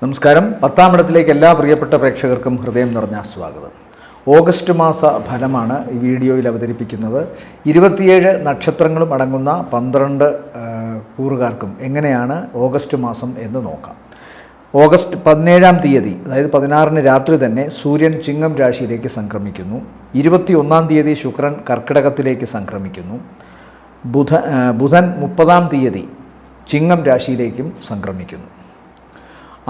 നമസ്കാരം. 10-ാം ഇടത്തിലേക്ക് എല്ലാ പ്രിയപ്പെട്ട പ്രേക്ഷകർക്കും ഹൃദയം നിറഞ്ഞ സ്വാഗതം. ഓഗസ്റ്റ് മാസ ഫലമാണ് ഈ വീഡിയോയിൽ അവതരിപ്പിക്കുന്നത്. 27 നക്ഷത്രങ്ങളും അടങ്ങുന്ന 12 കൂറുകാർക്കും എങ്ങനെയാണ് ഓഗസ്റ്റ് മാസം എന്ന് നോക്കാം. ഓഗസ്റ്റ് 17-ാം തീയതി, അതായത് 16-ന് രാത്രി തന്നെ സൂര്യൻ ചിങ്ങം രാശിയിലേക്ക് സംക്രമിക്കുന്നു. 21-ാം തീയതി ശുക്രൻ കർക്കിടകത്തിലേക്ക് സംക്രമിക്കുന്നു. ബുധൻ 30-ാം തീയതി ചിങ്ങം രാശിയിലേക്കും സംക്രമിക്കുന്നു.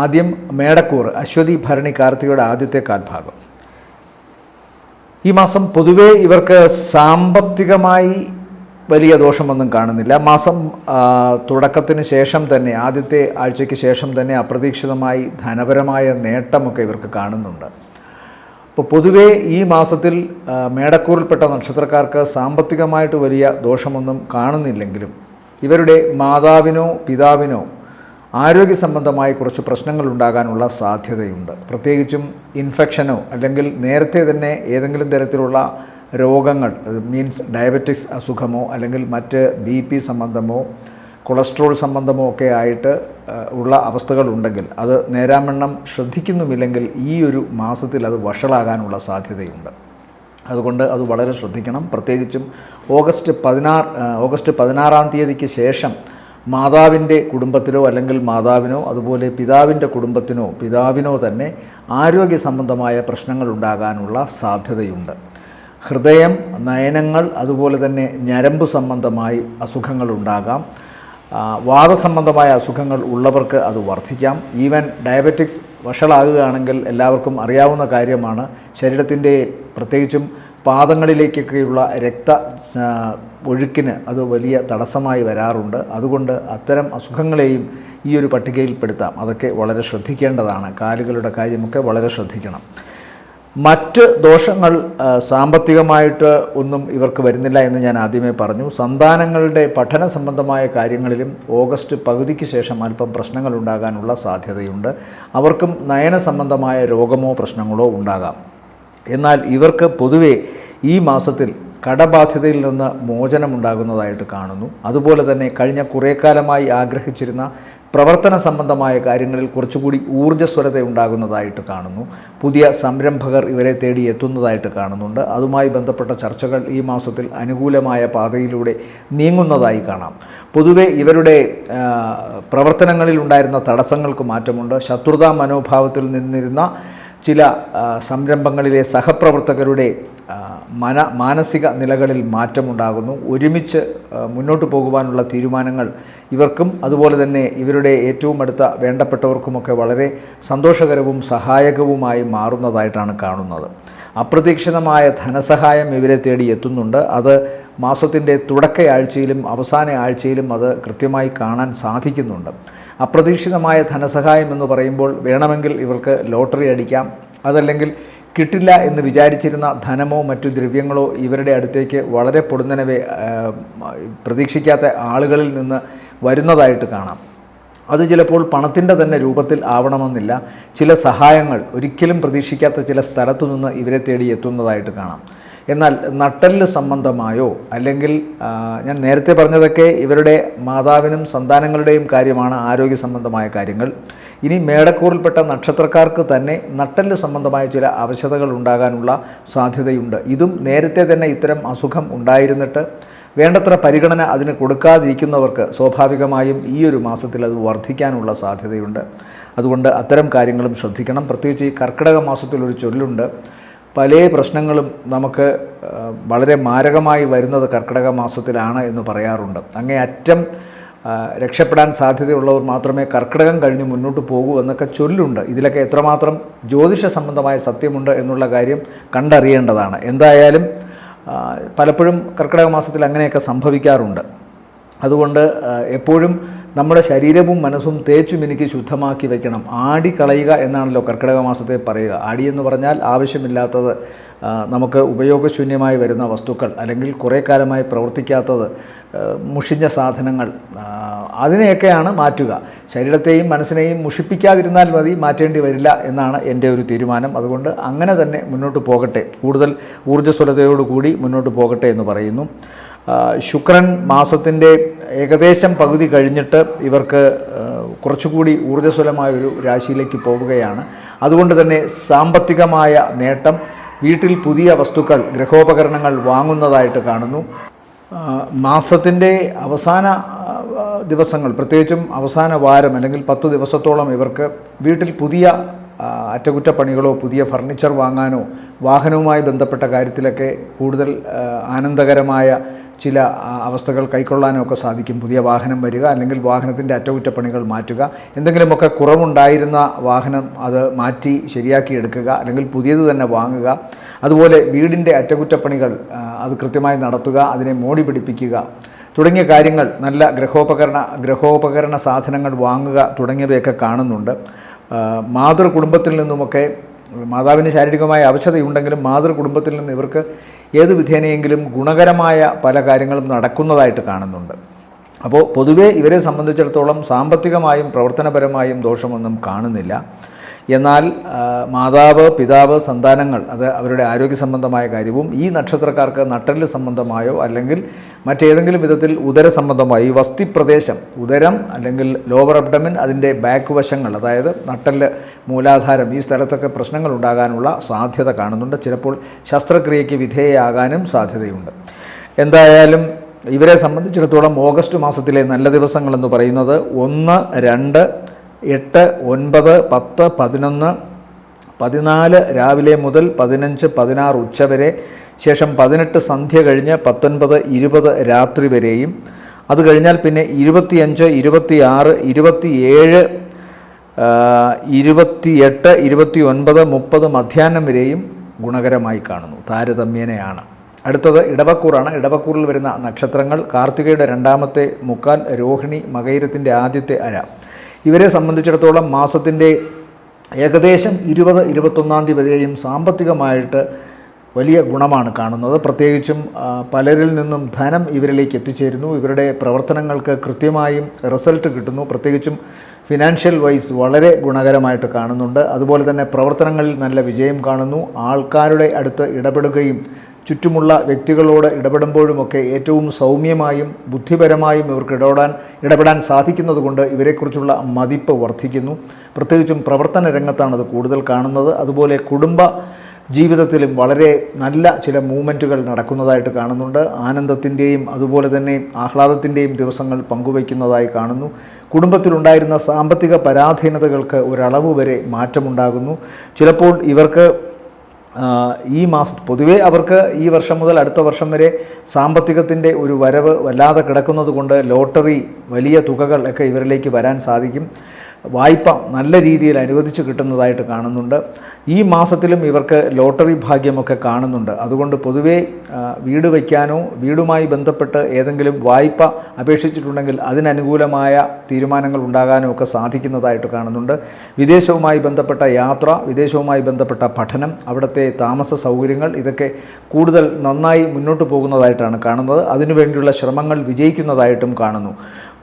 ആദ്യം മേടക്കൂർ, അശ്വതി ഭരണി കാർത്തികയുടെ ആദ്യത്തെ കാൽഭാഗം. ഈ മാസം പൊതുവേ ഇവർക്ക് സാമ്പത്തികമായി വലിയ ദോഷമൊന്നും കാണുന്നില്ല. മാസം തുടക്കത്തിന് ശേഷം തന്നെ, ആദ്യത്തെ ആഴ്ചയ്ക്ക് ശേഷം തന്നെ അപ്രതീക്ഷിതമായി ധനപരമായ നേട്ടമൊക്കെ ഇവർക്ക് കാണുന്നുണ്ട്. അപ്പോൾ പൊതുവേ ഈ മാസത്തിൽ മേടക്കൂറിൽപ്പെട്ട നക്ഷത്രക്കാർക്ക് സാമ്പത്തികമായിട്ട് വലിയ ദോഷമൊന്നും കാണുന്നില്ലെങ്കിലും ഇവരുടെ മാതാവിനോ പിതാവിനോ ആരോഗ്യ സംബന്ധമായി കുറച്ച് പ്രശ്നങ്ങൾ ഉണ്ടാകാനുള്ള സാധ്യതയുണ്ട്. പ്രത്യേകിച്ചും ഇൻഫെക്ഷനോ അല്ലെങ്കിൽ നേരത്തെ തന്നെ ഏതെങ്കിലും തരത്തിലുള്ള രോഗങ്ങൾ, മീൻസ് ഡയബറ്റിസ് അസുഖമോ അല്ലെങ്കിൽ മറ്റ് BP സംബന്ധമോ കൊളസ്ട്രോൾ സംബന്ധമോ ഒക്കെ ആയിട്ട് ഉള്ള അവസ്ഥകളുണ്ടെങ്കിൽ അത് നേരാവണ്ണം ശ്രദ്ധിക്കുന്നുമില്ലെങ്കിൽ ഈ ഒരു മാസത്തിൽ അത് വഷളാകാനുള്ള സാധ്യതയുണ്ട്. അതുകൊണ്ട് അത് വളരെ ശ്രദ്ധിക്കണം. പ്രത്യേകിച്ചും ഓഗസ്റ്റ് 16-ാം തീയതിക്ക് ശേഷം മാതാവിൻ്റെ കുടുംബത്തിലോ അല്ലെങ്കിൽ മാതാവിനോ അതുപോലെ പിതാവിൻ്റെ കുടുംബത്തിനോ പിതാവിനോ തന്നെ ആരോഗ്യ സംബന്ധമായ പ്രശ്നങ്ങൾ ഉണ്ടാകാനുള്ള സാധ്യതയുണ്ട്. ഹൃദയം, നയനങ്ങൾ അതുപോലെ തന്നെ ഞരമ്പ് സംബന്ധമായി അസുഖങ്ങൾ ഉണ്ടാകാം. വാതസംബന്ധമായ അസുഖങ്ങൾ ഉള്ളവർക്ക് അത് വർദ്ധിക്കാം. ഈവൻ ഡയബറ്റിക്സ് വഷളാകുകയാണെങ്കിൽ എല്ലാവർക്കും അറിയാവുന്ന കാര്യമാണ്. ശരീരത്തിൻ്റെ പ്രത്യേകിച്ചും പാദങ്ങളിലേക്കൊക്കെയുള്ള ഒഴുക്കിന് അത് വലിയ തടസ്സമായി വരാറുണ്ട്. അതുകൊണ്ട് അത്തരം അസുഖങ്ങളെയും ഈ ഒരു പട്ടികയിൽപ്പെടുത്താം. അതൊക്കെ വളരെ ശ്രദ്ധിക്കേണ്ടതാണ്. കാലുകളുടെ കാര്യമൊക്കെ വളരെ ശ്രദ്ധിക്കണം. മറ്റ് ദോഷങ്ങൾ സാമ്പത്തികമായിട്ട് ഒന്നും ഇവർക്ക് വരുന്നില്ല എന്ന് ഞാൻ ആദ്യമേ പറഞ്ഞു. സന്താനങ്ങളുടെ പഠന സംബന്ധമായ കാര്യങ്ങളിലും ഓഗസ്റ്റ് പകുതിക്ക് ശേഷം അല്പം പ്രശ്നങ്ങൾ ഉണ്ടാകാനുള്ള സാധ്യതയുണ്ട്. അവർക്കും നയന സംബന്ധമായ രോഗമോ പ്രശ്നങ്ങളോ ഉണ്ടാകാം. എന്നാൽ ഇവർക്ക് പൊതുവെ ഈ മാസത്തിൽ കടബാധ്യതയിൽ നിന്ന് മോചനമുണ്ടാകുന്നതായിട്ട് കാണുന്നു. അതുപോലെ തന്നെ കഴിഞ്ഞ കുറേ കാലമായി ആഗ്രഹിച്ചിരുന്ന പ്രവർത്തന സംബന്ധമായ കാര്യങ്ങളിൽ കുറച്ചുകൂടി ഊർജ്ജസ്വലത ഉണ്ടാകുന്നതായിട്ട് കാണുന്നു. പുതിയ സംരംഭകർ ഇവരെ തേടി എത്തുന്നതായിട്ട് കാണുന്നുണ്ട്. അതുമായി ബന്ധപ്പെട്ട ചർച്ചകൾ ഈ മാസത്തിൽ അനുകൂലമായ പാതയിലൂടെ നീങ്ങുന്നതായി കാണാം. പൊതുവെ ഇവരുടെ പ്രവർത്തനങ്ങളിൽ ഉണ്ടായിരുന്ന തടസ്സങ്ങൾക്ക് മാറ്റമുണ്ട്. ശത്രുതാ മനോഭാവത്തിൽ നിന്നിരുന്ന ചില സംരംഭങ്ങളിലെ സഹപ്രവർത്തകരുടെ മാനസിക നിലകളിൽ മാറ്റമുണ്ടാകുന്നു. ഒരുമിച്ച് മുന്നോട്ട് പോകുവാനുള്ള തീരുമാനങ്ങൾ ഇവർക്കും അതുപോലെ തന്നെ ഇവരുടെ ഏറ്റവും അടുത്ത വേണ്ടപ്പെട്ടവർക്കുമൊക്കെ വളരെ സന്തോഷകരവും സഹായകവുമായി മാറുന്നതായിട്ടാണ് കാണുന്നത്. അപ്രതീക്ഷിതമായ ധനസഹായം ഇവരെ തേടി എത്തുന്നുണ്ട്. അത് മാസത്തിൻ്റെ തുടക്കയാഴ്ചയിലും അവസാന ആഴ്ചയിലും അത് കൃത്യമായി കാണാൻ സാധിക്കുന്നുണ്ട്. അപ്രതീക്ഷിതമായ ധനസഹായം എന്ന് പറയുമ്പോൾ വേണമെങ്കിൽ ഇവർക്ക് ലോട്ടറി അടിക്കാം. അതല്ലെങ്കിൽ കിട്ടില്ല എന്ന് വിചാരിച്ചിരുന്ന ധനമോ മറ്റു ദ്രവ്യങ്ങളോ ഇവരുടെ അടുത്തേക്ക് വളരെ പൊടുന്നനവേ പ്രതീക്ഷിക്കാത്ത ആളുകളിൽ നിന്ന് വരുന്നതായിട്ട് കാണാം. അത് ചിലപ്പോൾ പണത്തിൻ്റെ തന്നെ രൂപത്തിൽ ആവണമെന്നില്ല. ചില സഹായങ്ങൾ ഒരിക്കലും പ്രതീക്ഷിക്കാത്ത ചില സ്ഥലത്തു നിന്ന് ഇവരെ തേടി എത്തുന്നതായിട്ട് കാണാം. എന്നാൽ നട്ടെല്ല് സംബന്ധമായോ അല്ലെങ്കിൽ ഞാൻ നേരത്തെ പറഞ്ഞതൊക്കെ ഇവരുടെ മാതാവിനും സന്താനങ്ങളുടെയും കാര്യമാണ്, ആരോഗ്യ സംബന്ധമായ കാര്യങ്ങൾ. ഇനി മേടക്കൂറിൽപ്പെട്ട നക്ഷത്രക്കാർക്ക് തന്നെ നട്ടെല്ല് സംബന്ധമായ ചില അവശതകൾ ഉണ്ടാകാനുള്ള സാധ്യതയുണ്ട്. ഇതും നേരത്തെ തന്നെ ഇത്തരം അസുഖം ഉണ്ടായിരുന്നിട്ട് വേണ്ടത്ര പരിഗണന അതിന് കൊടുക്കാതിരിക്കുന്നവർക്ക് സ്വാഭാവികമായും ഈ ഒരു മാസത്തിൽ അത് വർദ്ധിക്കാനുള്ള സാധ്യതയുണ്ട്. അതുകൊണ്ട് അത്തരം കാര്യങ്ങളും ശ്രദ്ധിക്കണം. പ്രത്യേകിച്ച് ഈ കർക്കിടക മാസത്തിലൊരു ചൊല്ലുണ്ട്, പല പ്രശ്നങ്ങളും നമുക്ക് വളരെ മാരകമായി വരുന്നത് കർക്കിടക മാസത്തിലാണ് എന്ന് പറയാറുണ്ട്. അങ്ങേയറ്റം രക്ഷപ്പെടാൻ സാധ്യതയുള്ളവർ മാത്രമേ കർക്കിടകം കഴിഞ്ഞ് മുന്നോട്ട് പോകൂ എന്നൊക്കെ ചൊല്ലുണ്ട്. ഇതിലൊക്കെ എത്രമാത്രം ജ്യോതിഷ സംബന്ധമായ സത്യമുണ്ട് എന്നുള്ള കാര്യം കണ്ടറിയേണ്ടതാണ്. എന്തായാലും പലപ്പോഴും കർക്കിടക മാസത്തിൽ അങ്ങനെയൊക്കെ സംഭവിക്കാറുണ്ട്. അതുകൊണ്ട് എപ്പോഴും നമ്മുടെ ശരീരവും മനസ്സും തേച്ചു മിനുക്കി ശുദ്ധമാക്കി വയ്ക്കണം. ആടി കളയുക എന്നാണല്ലോ കർക്കിടക മാസത്തെ പറയുക. ആടി എന്ന് പറഞ്ഞാൽ ആവശ്യമില്ലാത്തത്, നമുക്ക് ഉപയോഗശൂന്യമായി വരുന്ന വസ്തുക്കൾ അല്ലെങ്കിൽ കുറേ കാലമായി പ്രവർത്തിക്കാത്തത്, മുഷിഞ്ഞ സാധനങ്ങൾ, അതിനെയൊക്കെയാണ് മാറ്റുക. ശരീരത്തെയും മനസ്സിനെയും മുഷിപ്പിക്കാതിരുന്നാൽ മതി, മാറ്റേണ്ടി വരില്ല എന്നാണ് എൻ്റെ ഒരു തീരുമാനം. അതുകൊണ്ട് അങ്ങനെ തന്നെ മുന്നോട്ട് പോകട്ടെ, കൂടുതൽ ഊർജ്ജസ്വലതയോടുകൂടി മുന്നോട്ട് പോകട്ടെ എന്ന് പറയുന്നു. ശുക്രൻ മാസത്തിൻ്റെ ഏകദേശം പകുതി കഴിഞ്ഞിട്ട് ഇവർക്ക് കുറച്ചുകൂടി ഊർജ്ജസ്വലമായൊരു രാശിയിലേക്ക് പോവുകയാണ്. അതുകൊണ്ട് തന്നെ സാമ്പത്തികമായ നേട്ടം, വീട്ടിൽ പുതിയ വസ്തുക്കൾ, ഗൃഹോപകരണങ്ങൾ വാങ്ങുന്നതായിട്ട് കാണുന്നു. മാസത്തിൻ്റെ അവസാന ദിവസങ്ങൾ, പ്രത്യേകിച്ചും അവസാന വാരം അല്ലെങ്കിൽ 10 ദിവസത്തോളം ഇവർക്ക് വീട്ടിൽ പുതിയ അറ്റകുറ്റപ്പണികളോ പുതിയ ഫർണിച്ചർ വാങ്ങാനോ വാഹനവുമായി ബന്ധപ്പെട്ട കാര്യത്തിലൊക്കെ കൂടുതൽ ആനന്ദകരമായ ചില അവസ്ഥകൾ കൈക്കൊള്ളാനോ ഒക്കെ സാധിക്കും. പുതിയ വാഹനം വരിക, അല്ലെങ്കിൽ വാഹനത്തിൻ്റെ അറ്റകുറ്റപ്പണികൾ മാറ്റുക, എന്തെങ്കിലുമൊക്കെ കുറവുണ്ടായിരുന്ന വാഹനം അത് മാറ്റി ശരിയാക്കിയെടുക്കുക, അല്ലെങ്കിൽ പുതിയത് തന്നെ വാങ്ങുക. അതുപോലെ വീടിൻ്റെ അറ്റകുറ്റപ്പണികൾ അത് കൃത്യമായി നടത്തുക, അതിനെ മോടി പിടിപ്പിക്കുക തുടങ്ങിയ കാര്യങ്ങൾ, നല്ല ഗൃഹോപകരണ സാധനങ്ങൾ വാങ്ങുക തുടങ്ങിയവയൊക്കെ കാണുന്നുണ്ട്. മാതൃകുടുംബത്തിൽ നിന്നുമൊക്കെ, മാതാവിന് ശാരീരികമായ അവശതയുണ്ടെങ്കിലും മാതൃകുടുംബത്തിൽ നിന്ന് ഇവർക്ക് ഏത് വിധേനയെങ്കിലും ഗുണകരമായ പല കാര്യങ്ങളും നടക്കുന്നതായിട്ട് കാണുന്നുണ്ട്. അപ്പോൾ പൊതുവേ ഇവരെ സംബന്ധിച്ചിടത്തോളം സാമ്പത്തികമായും പ്രവർത്തനപരമായും ദോഷമൊന്നും കാണുന്നില്ല. എന്നാൽ മാതാവ്, പിതാവ്, സന്താനങ്ങൾ, അത് അവരുടെ ആരോഗ്യ സംബന്ധമായ കാര്യവും, ഈ നക്ഷത്രക്കാർക്ക് നട്ടെല്ല് സംബന്ധമായോ അല്ലെങ്കിൽ മറ്റേതെങ്കിലും വിധത്തിൽ ഉദര സംബന്ധമായോ, ഈ വസ്തിപ്രദേശം, ഉദരം അല്ലെങ്കിൽ ലോവർ അബ്ഡമിൻ, അതിൻ്റെ ബാക്ക് വശങ്ങൾ, അതായത് നട്ടെല്ല്, മൂലാധാരം, ഈ സ്ഥലത്തൊക്കെ പ്രശ്നങ്ങൾ ഉണ്ടാകാനുള്ള സാധ്യത കാണുന്നുണ്ട്. ചിലപ്പോൾ ശസ്ത്രക്രിയയ്ക്ക് വിധേയയാകാനും സാധ്യതയുണ്ട്. എന്തായാലും ഇവരെ സംബന്ധിച്ചിടത്തോളം ഓഗസ്റ്റ് മാസത്തിലെ നല്ല ദിവസങ്ങളെന്ന് പറയുന്നത് 1, 2, 8, 9, 10, 11, 14 രാവിലെ മുതൽ 15, 16 ഉച്ചവരെ, ശേഷം 18 സന്ധ്യ കഴിഞ്ഞ് 19, 20 രാത്രി വരെയും, അത് കഴിഞ്ഞാൽ പിന്നെ 25, 26, 27, 28, 29, 30 മധ്യാഹ്നം വരെയും ഗുണകരമായി കാണുന്നു. താരതമ്യേനയാണ്. അടുത്തത് ഇടവക്കൂറാണ്. ഇടവക്കൂറിൽ വരുന്ന നക്ഷത്രങ്ങൾ കാർത്തികയുടെ 2ാമത്തെ മുക്കാൽ, രോഹിണി, മകയിരത്തിൻ്റെ ആദ്യത്തെ അര. ഇവരെ സംബന്ധിച്ചിടത്തോളം മാസത്തിൻ്റെ ഏകദേശം 20, 21 വരെയും സാമ്പത്തികമായിട്ട് വലിയ ഗുണമാണ് കാണുന്നത്. പ്രത്യേകിച്ചും പലരിൽ നിന്നും ധനം ഇവരിലേക്ക് എത്തിച്ചേരുന്നു. ഇവരുടെ പ്രവർത്തനങ്ങൾക്ക് കൃത്യമായും റിസൾട്ട് കിട്ടുന്നു. പ്രത്യേകിച്ചും ഫിനാൻഷ്യൽ വൈസ് വളരെ ഗുണകരമായിട്ട് കാണുന്നുണ്ട്. അതുപോലെ തന്നെ പ്രവർത്തനങ്ങളിൽ നല്ല വിജയം കാണുന്നു. ആൾക്കാരുടെ അടുത്ത് ഇടപെടുകയും ചുറ്റുമുള്ള വ്യക്തികളോട് ഇടപെടുമ്പോഴുമൊക്കെ ഏറ്റവും സൗമ്യമായും ബുദ്ധിപരമായും ഇവർക്ക് ഇടപെടാൻ സാധിക്കുന്നതുകൊണ്ട് ഇവരെക്കുറിച്ചുള്ള മതിപ്പ് വർദ്ധിക്കുന്നു. പ്രത്യേകിച്ചും പ്രവർത്തന രംഗത്താണ് അത് കൂടുതൽ കാണുന്നത്. അതുപോലെ കുടുംബ ജീവിതത്തിലും വളരെ നല്ല ചില മൂവ്മെൻറ്റുകൾ നടക്കുന്നതായിട്ട് കാണുന്നുണ്ട്. ആനന്ദത്തിൻ്റെയും അതുപോലെ തന്നെ ആഹ്ലാദത്തിൻ്റെയും ദിവസങ്ങൾ പങ്കുവയ്ക്കുന്നതായി കാണുന്നു. കുടുംബത്തിലുണ്ടായിരുന്ന സാമ്പത്തിക പരാധീനതകൾക്ക് ഒരളവ് വരെ മാറ്റമുണ്ടാകുന്നു. ചിലപ്പോൾ ഇവർക്ക് ഈ പൊതുവേ അവർക്ക് ഈ വർഷം മുതൽ അടുത്ത വർഷം വരെ സാമ്പത്തികത്തിൻ്റെ ഒരു വരവ് വല്ലാതെ കിടക്കുന്നത് കൊണ്ട് ലോട്ടറി, വലിയ തുകകൾ ഒക്കെ ഇവരിലേക്ക് വരാൻ സാധിക്കും. വായ്പ നല്ല രീതിയിൽ അനുവദിച്ച് കിട്ടുന്നതായിട്ട് കാണുന്നുണ്ട്. ഈ മാസത്തിലും ഇവർക്ക് ലോട്ടറി ഭാഗ്യമൊക്കെ കാണുന്നുണ്ട്. അതുകൊണ്ട് പൊതുവേ വീട് വയ്ക്കാനോ വീടുമായി ബന്ധപ്പെട്ട് ഏതെങ്കിലും വായ്പ അപേക്ഷിച്ചിട്ടുണ്ടെങ്കിൽ അതിനനുകൂലമായ തീരുമാനങ്ങൾ ഉണ്ടാകാനോ ഒക്കെ സാധിക്കുന്നതായിട്ട് കാണുന്നുണ്ട്. വിദേശവുമായി ബന്ധപ്പെട്ട യാത്ര, വിദേശവുമായി ബന്ധപ്പെട്ട പഠനം, അവിടുത്തെ താമസ സൗകര്യങ്ങൾ, ഇതൊക്കെ കൂടുതൽ നന്നായി മുന്നോട്ട് പോകുന്നതായിട്ടാണ് കാണുന്നത്. അതിനുവേണ്ടിയുള്ള ശ്രമങ്ങൾ വിജയിക്കുന്നതായിട്ടും കാണുന്നു.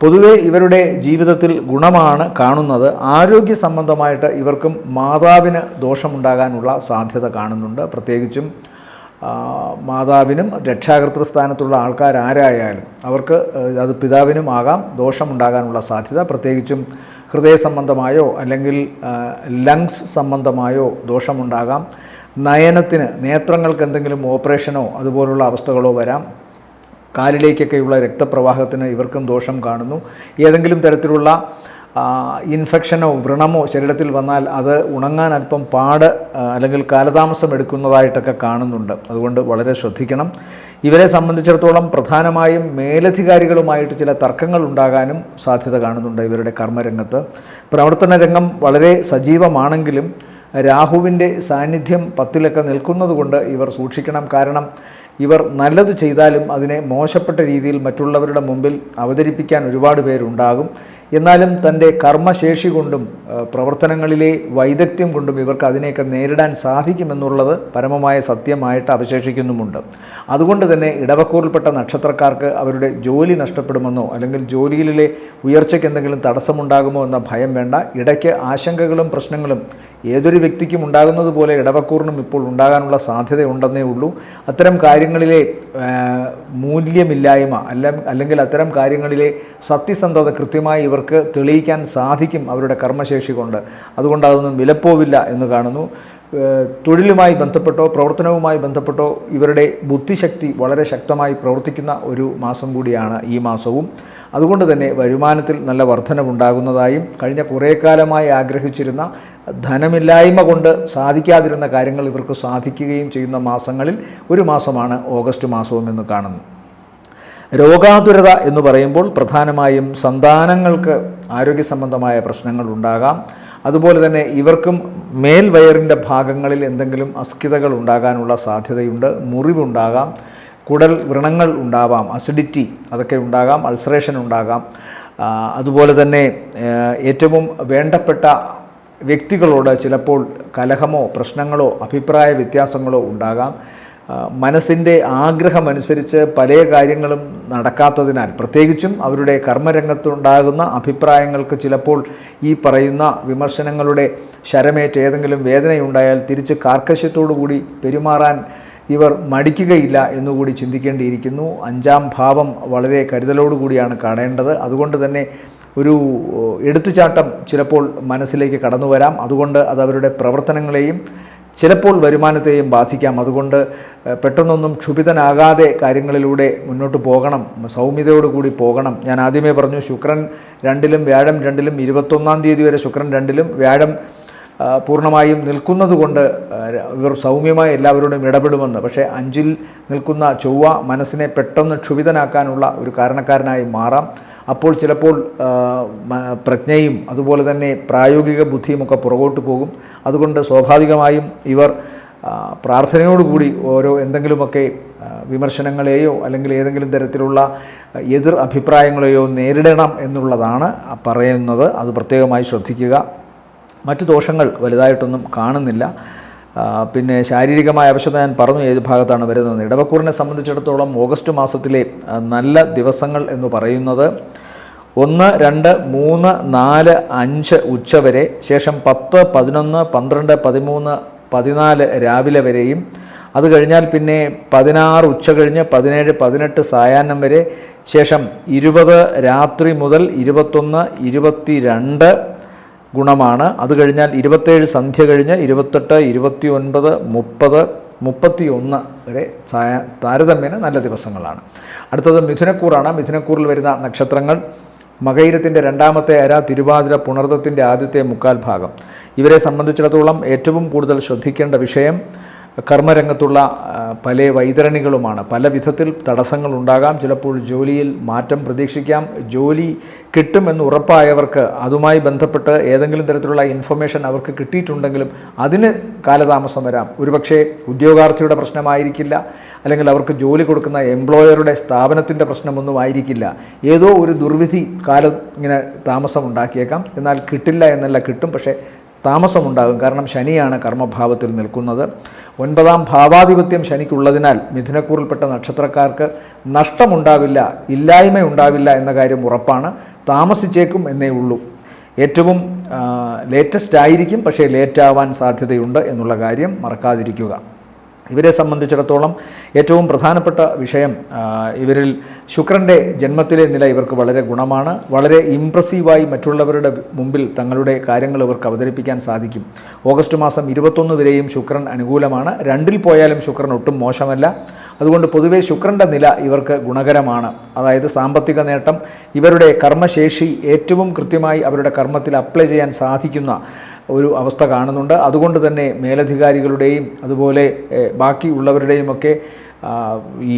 പൊതുവെ ഇവരുടെ ജീവിതത്തിൽ ഗുണമാണ് കാണുന്നത്. ആരോഗ്യ സംബന്ധമായിട്ട് ഇവർക്കും മാതാവിന് ദോഷമുണ്ടാകാനുള്ള സാധ്യത കാണുന്നുണ്ട്. പ്രത്യേകിച്ചും മാതാവിനും രക്ഷാകർതൃസ്ഥാനത്തുള്ള ആൾക്കാരാരായാലും അവർക്ക് അത് പിതാവിനും ആകാം ദോഷമുണ്ടാകാനുള്ള സാധ്യത. പ്രത്യേകിച്ചും ഹൃദയ സംബന്ധമായോ അല്ലെങ്കിൽ ലങ്സ് സംബന്ധമായോ ദോഷമുണ്ടാകാം. നയനത്തിന്, നേത്രങ്ങൾക്ക് എന്തെങ്കിലും ഓപ്പറേഷനോ അതുപോലുള്ള അവസ്ഥകളോ വരാം. കാലിലേക്കൊക്കെയുള്ള രക്തപ്രവാഹത്തിന് ഇവർക്കും ദോഷം കാണുന്നു. ഏതെങ്കിലും തരത്തിലുള്ള ഇൻഫെക്ഷനോ വ്രണമോ ശരീരത്തിൽ വന്നാൽ അത് ഉണങ്ങാൻ അല്പം പാട് അല്ലെങ്കിൽ കാലതാമസം എടുക്കുന്നതായിട്ടൊക്കെ കാണുന്നുണ്ട്. അതുകൊണ്ട് വളരെ ശ്രദ്ധിക്കണം. ഇവരെ സംബന്ധിച്ചിടത്തോളം പ്രധാനമായും മേലധികാരികളുമായിട്ട് ചില തർക്കങ്ങൾ ഉണ്ടാകാനും സാധ്യത കാണുന്നുണ്ട്. ഇവരുടെ കർമ്മരംഗത്ത് പ്രവർത്തന രംഗം വളരെ സജീവമാണെങ്കിലും രാഹുവിൻ്റെ സാന്നിധ്യം 10 നിൽക്കുന്നത് കൊണ്ട് ഇവർ സൂക്ഷിക്കണം. കാരണം ഇവർ നല്ലത് ചെയ്താലും അതിനെ മോശപ്പെട്ട രീതിയിൽ മറ്റുള്ളവരുടെ മുമ്പിൽ അവതരിപ്പിക്കാൻ ഒരുപാട് പേരുണ്ടാകും. എന്നാലും തൻ്റെ കർമ്മശേഷി കൊണ്ടും പ്രവർത്തനങ്ങളിലെ വൈദഗ്ധ്യം കൊണ്ടും ഇവർക്ക് അതിനെയൊക്കെ നേരിടാൻ സാധിക്കുമെന്നുള്ളത് പരമമായ സത്യമായിട്ട് അവശേഷിക്കുന്നുമുണ്ട്. അതുകൊണ്ട് തന്നെ ഇടവക്കൂറിൽപ്പെട്ട നക്ഷത്രക്കാർക്ക് അവരുടെ ജോലി നഷ്ടപ്പെടുമെന്നോ അല്ലെങ്കിൽ ജോലിയിലെ ഉയർച്ചയ്ക്ക് എന്തെങ്കിലും തടസ്സമുണ്ടാകുമോ എന്ന ഭയം വേണ്ട. ഇടയ്ക്ക് ആശങ്കകളും പ്രശ്നങ്ങളും ഏതൊരു വ്യക്തിക്കും ഉണ്ടാകുന്നത് പോലെ ഇടവക്കൂറിനും ഇപ്പോൾ ഉണ്ടാകാനുള്ള സാധ്യതയുണ്ടെന്നേ ഉള്ളൂ. അത്തരം കാര്യങ്ങളിലെ മൂല്യമില്ലായ്മ അല്ലെങ്കിൽ അത്തരം കാര്യങ്ങളിലെ സത്യസന്ധത കൃത്യമായി ഇവർക്ക് തെളിയിക്കാൻ സാധിക്കും അവരുടെ കർമ്മശേഷി കൊണ്ട്. അതുകൊണ്ട് അതൊന്നും വിലപ്പോവില്ല എന്ന് കാണുന്നു. തൊഴിലുമായി ബന്ധപ്പെട്ടോ പ്രവർത്തനവുമായി ബന്ധപ്പെട്ടോ ഇവരുടെ ബുദ്ധിശക്തി വളരെ ശക്തമായി പ്രവർത്തിക്കുന്ന ഒരു മാസം കൂടിയാണ് ഈ മാസവും. അതുകൊണ്ട് തന്നെ വരുമാനത്തിൽ നല്ല വർധനവുണ്ടാകുന്നതായും കഴിഞ്ഞ കുറേ കാലമായി ആഗ്രഹിച്ചിരുന്ന ധനമില്ലായ്മ കൊണ്ട് സാധിക്കാതിരുന്ന കാര്യങ്ങൾ ഇവർക്ക് സാധിക്കുകയും ചെയ്യുന്ന മാസങ്ങളിൽ ഒരു മാസമാണ് ഓഗസ്റ്റ് മാസവും എന്ന് കാണുന്നു. രോഗാതുരത എന്ന് പറയുമ്പോൾ പ്രധാനമായും സന്താനങ്ങൾക്ക് ആരോഗ്യ സംബന്ധമായ പ്രശ്നങ്ങൾ ഉണ്ടാകാം. അതുപോലെ തന്നെ ഇവർക്കും മേൽവയറിൻ്റെ ഭാഗങ്ങളിൽ എന്തെങ്കിലും അസ്കിതകൾ ഉണ്ടാകാനുള്ള സാധ്യതയുണ്ട്. മുറിവുണ്ടാകാം, കുടൽ വ്രണങ്ങൾ ഉണ്ടാവാം, അസിഡിറ്റി അതൊക്കെ ഉണ്ടാകാം, അൾസറേഷൻ ഉണ്ടാകാം. അതുപോലെ തന്നെ ഏറ്റവും വേണ്ടപ്പെട്ട വ്യക്തികളോട് ചിലപ്പോൾ കലഹമോ പ്രശ്നങ്ങളോ അഭിപ്രായ വ്യത്യാസങ്ങളോ ഉണ്ടാകാം. മനസ്സിൻ്റെ ആഗ്രഹമനുസരിച്ച് പല കാര്യങ്ങളും നടക്കാത്തതിനാൽ പ്രത്യേകിച്ചും അവരുടെ കർമ്മരംഗത്തുണ്ടാകുന്ന അഭിപ്രായങ്ങൾക്ക് ചിലപ്പോൾ ഈ പറയുന്ന വിമർശനങ്ങളുടെ ശരമേറ്റ് ഏതെങ്കിലും വേദനയുണ്ടായാൽ തിരിച്ച് കാർക്കശ്യത്തോടു കൂടി പെരുമാറാൻ ഇവർ മടിക്കുകയില്ല എന്നുകൂടി ചിന്തിക്കേണ്ടിയിരിക്കുന്നു. 5ാം ഭാവം വളരെ കരുതലോടുകൂടിയാണ് കാണേണ്ടത്. അതുകൊണ്ട് തന്നെ ഒരു എടുത്തുചാട്ടം ചിലപ്പോൾ മനസ്സിലേക്ക് കടന്നു വരാം. അതുകൊണ്ട് അത് അവരുടെ പ്രവർത്തനങ്ങളെയും ചിലപ്പോൾ വരുമാനത്തെയും ബാധിക്കാം. അതുകൊണ്ട് പെട്ടെന്നൊന്നും ക്ഷുഭിതനാകാതെ കാര്യങ്ങളിലൂടെ മുന്നോട്ട് പോകണം, സൗമ്യതയോടുകൂടി പോകണം. ഞാൻ ആദ്യമേ പറഞ്ഞു ശുക്രൻ 2-ലും വ്യാഴം 2-ലും 21-ാം തീയതി വരെ ശുക്രൻ 2-ലും വ്യാഴം പൂർണ്ണമായും നിൽക്കുന്നത് കൊണ്ട് ഇവർ സൗമ്യമായി എല്ലാവരോടും ഇടപെടുമെന്ന്. പക്ഷേ 5-ൽ നിൽക്കുന്ന ചൊവ്വ മനസ്സിനെ പെട്ടെന്ന് ക്ഷുഭിതനാക്കാനുള്ള ഒരു കാരണക്കാരനായി മാറാം. അപ്പോൾ ചിലപ്പോൾ പ്രജ്ഞയും അതുപോലെ തന്നെ പ്രായോഗിക ബുദ്ധിയുമൊക്കെ പുറകോട്ട് പോകും. അതുകൊണ്ട് സ്വാഭാവികമായും ഇവർ പ്രാർത്ഥനയോടുകൂടി എന്തെങ്കിലുമൊക്കെ വിമർശനങ്ങളെയോ അല്ലെങ്കിൽ ഏതെങ്കിലും തരത്തിലുള്ള എതിർ അഭിപ്രായങ്ങളെയോ നേരിടണം എന്നുള്ളതാണ് പറയുന്നത്. അത് പ്രത്യേകമായി ശ്രദ്ധിക്കുക. മറ്റു ദോഷങ്ങൾ വലുതായിട്ടൊന്നും കാണുന്നില്ല. പിന്നെ ശാരീരികമായ അവശത ഞാൻ പറഞ്ഞു ഏത് ഭാഗത്താണ് വരുന്നത്. ഇടവക്കൂറിനെ സംബന്ധിച്ചിടത്തോളം ഓഗസ്റ്റ് മാസത്തിലെ നല്ല ദിവസങ്ങൾ എന്ന് പറയുന്നത് 1, 2, 3, 4, 5 ഉച്ചവരെ, ശേഷം 10, 11, 12, 13, 14 രാവിലെ വരെയും, അത് കഴിഞ്ഞാൽ പിന്നെ 16 ഉച്ച കഴിഞ്ഞ് 17, 18 സായാഹ്നം വരെ, ശേഷം 20 രാത്രി മുതൽ 21, 22 ഗുണമാണ്. അത് കഴിഞ്ഞാൽ 27 സന്ധ്യ കഴിഞ്ഞ് 28, 29, 30, 31 വരെ താരതമ്യേന നല്ല ദിവസങ്ങളാണ്. അടുത്തത് മിഥുനക്കൂറാണ്. മിഥുനക്കൂറിൽ വരുന്ന നക്ഷത്രങ്ങൾ മകയിരത്തിൻ്റെ 2ാമത്തെ അര, തിരുവാതിര, പുണർദത്തിൻ്റെ ആദ്യത്തെ 1/4 ഭാഗം. ഇവരെ സംബന്ധിച്ചിടത്തോളം ഏറ്റവും കൂടുതൽ ശ്രദ്ധിക്കേണ്ട വിഷയം കർമ്മരംഗത്തുള്ള പല വൈതരണികളുമാണ്. പല വിധത്തിൽ തടസ്സങ്ങളുണ്ടാകാം. ചിലപ്പോൾ ജോലിയിൽ മാറ്റം പ്രതീക്ഷിക്കാം. ജോലി കിട്ടുമെന്ന് ഉറപ്പായവർക്ക് അതുമായി ബന്ധപ്പെട്ട് ഏതെങ്കിലും തരത്തിലുള്ള ഇൻഫർമേഷൻ അവർക്ക് കിട്ടിയിട്ടുണ്ടെങ്കിലും അതിന് കാലതാമസം വരാം. ഒരുപക്ഷെ ഉദ്യോഗാർത്ഥിയുടെ പ്രശ്നമായിരിക്കില്ല, അല്ലെങ്കിൽ അവർക്ക് ജോലി കൊടുക്കുന്ന എംപ്ലോയറുടെ സ്ഥാപനത്തിൻ്റെ പ്രശ്നമൊന്നും ആയിരിക്കില്ല. ഏതോ ഒരു ദുർവിധി കാലം ഇങ്ങനെ താമസം ഉണ്ടാക്കിയേക്കാം. എന്നാൽ കിട്ടില്ല എന്നല്ല, കിട്ടും, പക്ഷേ താമസമുണ്ടാകും. കാരണം ശനിയാണ് കർമ്മഭാവത്തിൽ നിൽക്കുന്നത്. 9ാം ഭാവാധിപത്യം ശനിക്കുള്ളതിനാൽ മിഥുനക്കൂറിൽപ്പെട്ട നക്ഷത്രക്കാർക്ക് നഷ്ടമുണ്ടാവില്ല, ഇല്ലായ്മയുണ്ടാവില്ല എന്ന കാര്യം ഉറപ്പാണ്. താമസിച്ചേക്കും എന്നേ ഉള്ളൂ. ഏറ്റവും ലേറ്റസ്റ്റ് ആയിരിക്കും, പക്ഷേ ലേറ്റാവാൻ സാധ്യതയുണ്ട് എന്നുള്ള കാര്യം മറക്കാതിരിക്കുക. ഇവരെ സംബന്ധിച്ചിടത്തോളം ഏറ്റവും പ്രധാനപ്പെട്ട വിഷയം ഇവരിൽ ശുക്രൻ്റെ ജന്മത്തിലെ നില ഇവർക്ക് വളരെ ഗുണമാണ്. വളരെ ഇംപ്രസീവായി മറ്റുള്ളവരുടെ മുമ്പിൽ തങ്ങളുടെ കാര്യങ്ങൾ ഇവർക്ക് അവതരിപ്പിക്കാൻ സാധിക്കും. ഓഗസ്റ്റ് മാസം 21 വരെയും ശുക്രൻ അനുകൂലമാണ്. 2-ൽ പോയാലും ശുക്രൻ ഒട്ടും മോശമല്ല. അതുകൊണ്ട് പൊതുവെ ശുക്രൻ്റെ നില ഇവർക്ക് ഗുണകരമാണ്. അതായത് സാമ്പത്തിക നേട്ടം, ഇവരുടെ കർമ്മശേഷി ഏറ്റവും കൃത്യമായി അവരുടെ കർമ്മത്തിൽ അപ്ലൈ ചെയ്യാൻ സാധിക്കുന്ന ഒരു അവസ്ഥ കാണുന്നുണ്ട്. അതുകൊണ്ട് തന്നെ മേലധികാരികളുടെയും അതുപോലെ ബാക്കിയുള്ളവരുടെയും ഒക്കെ ഈ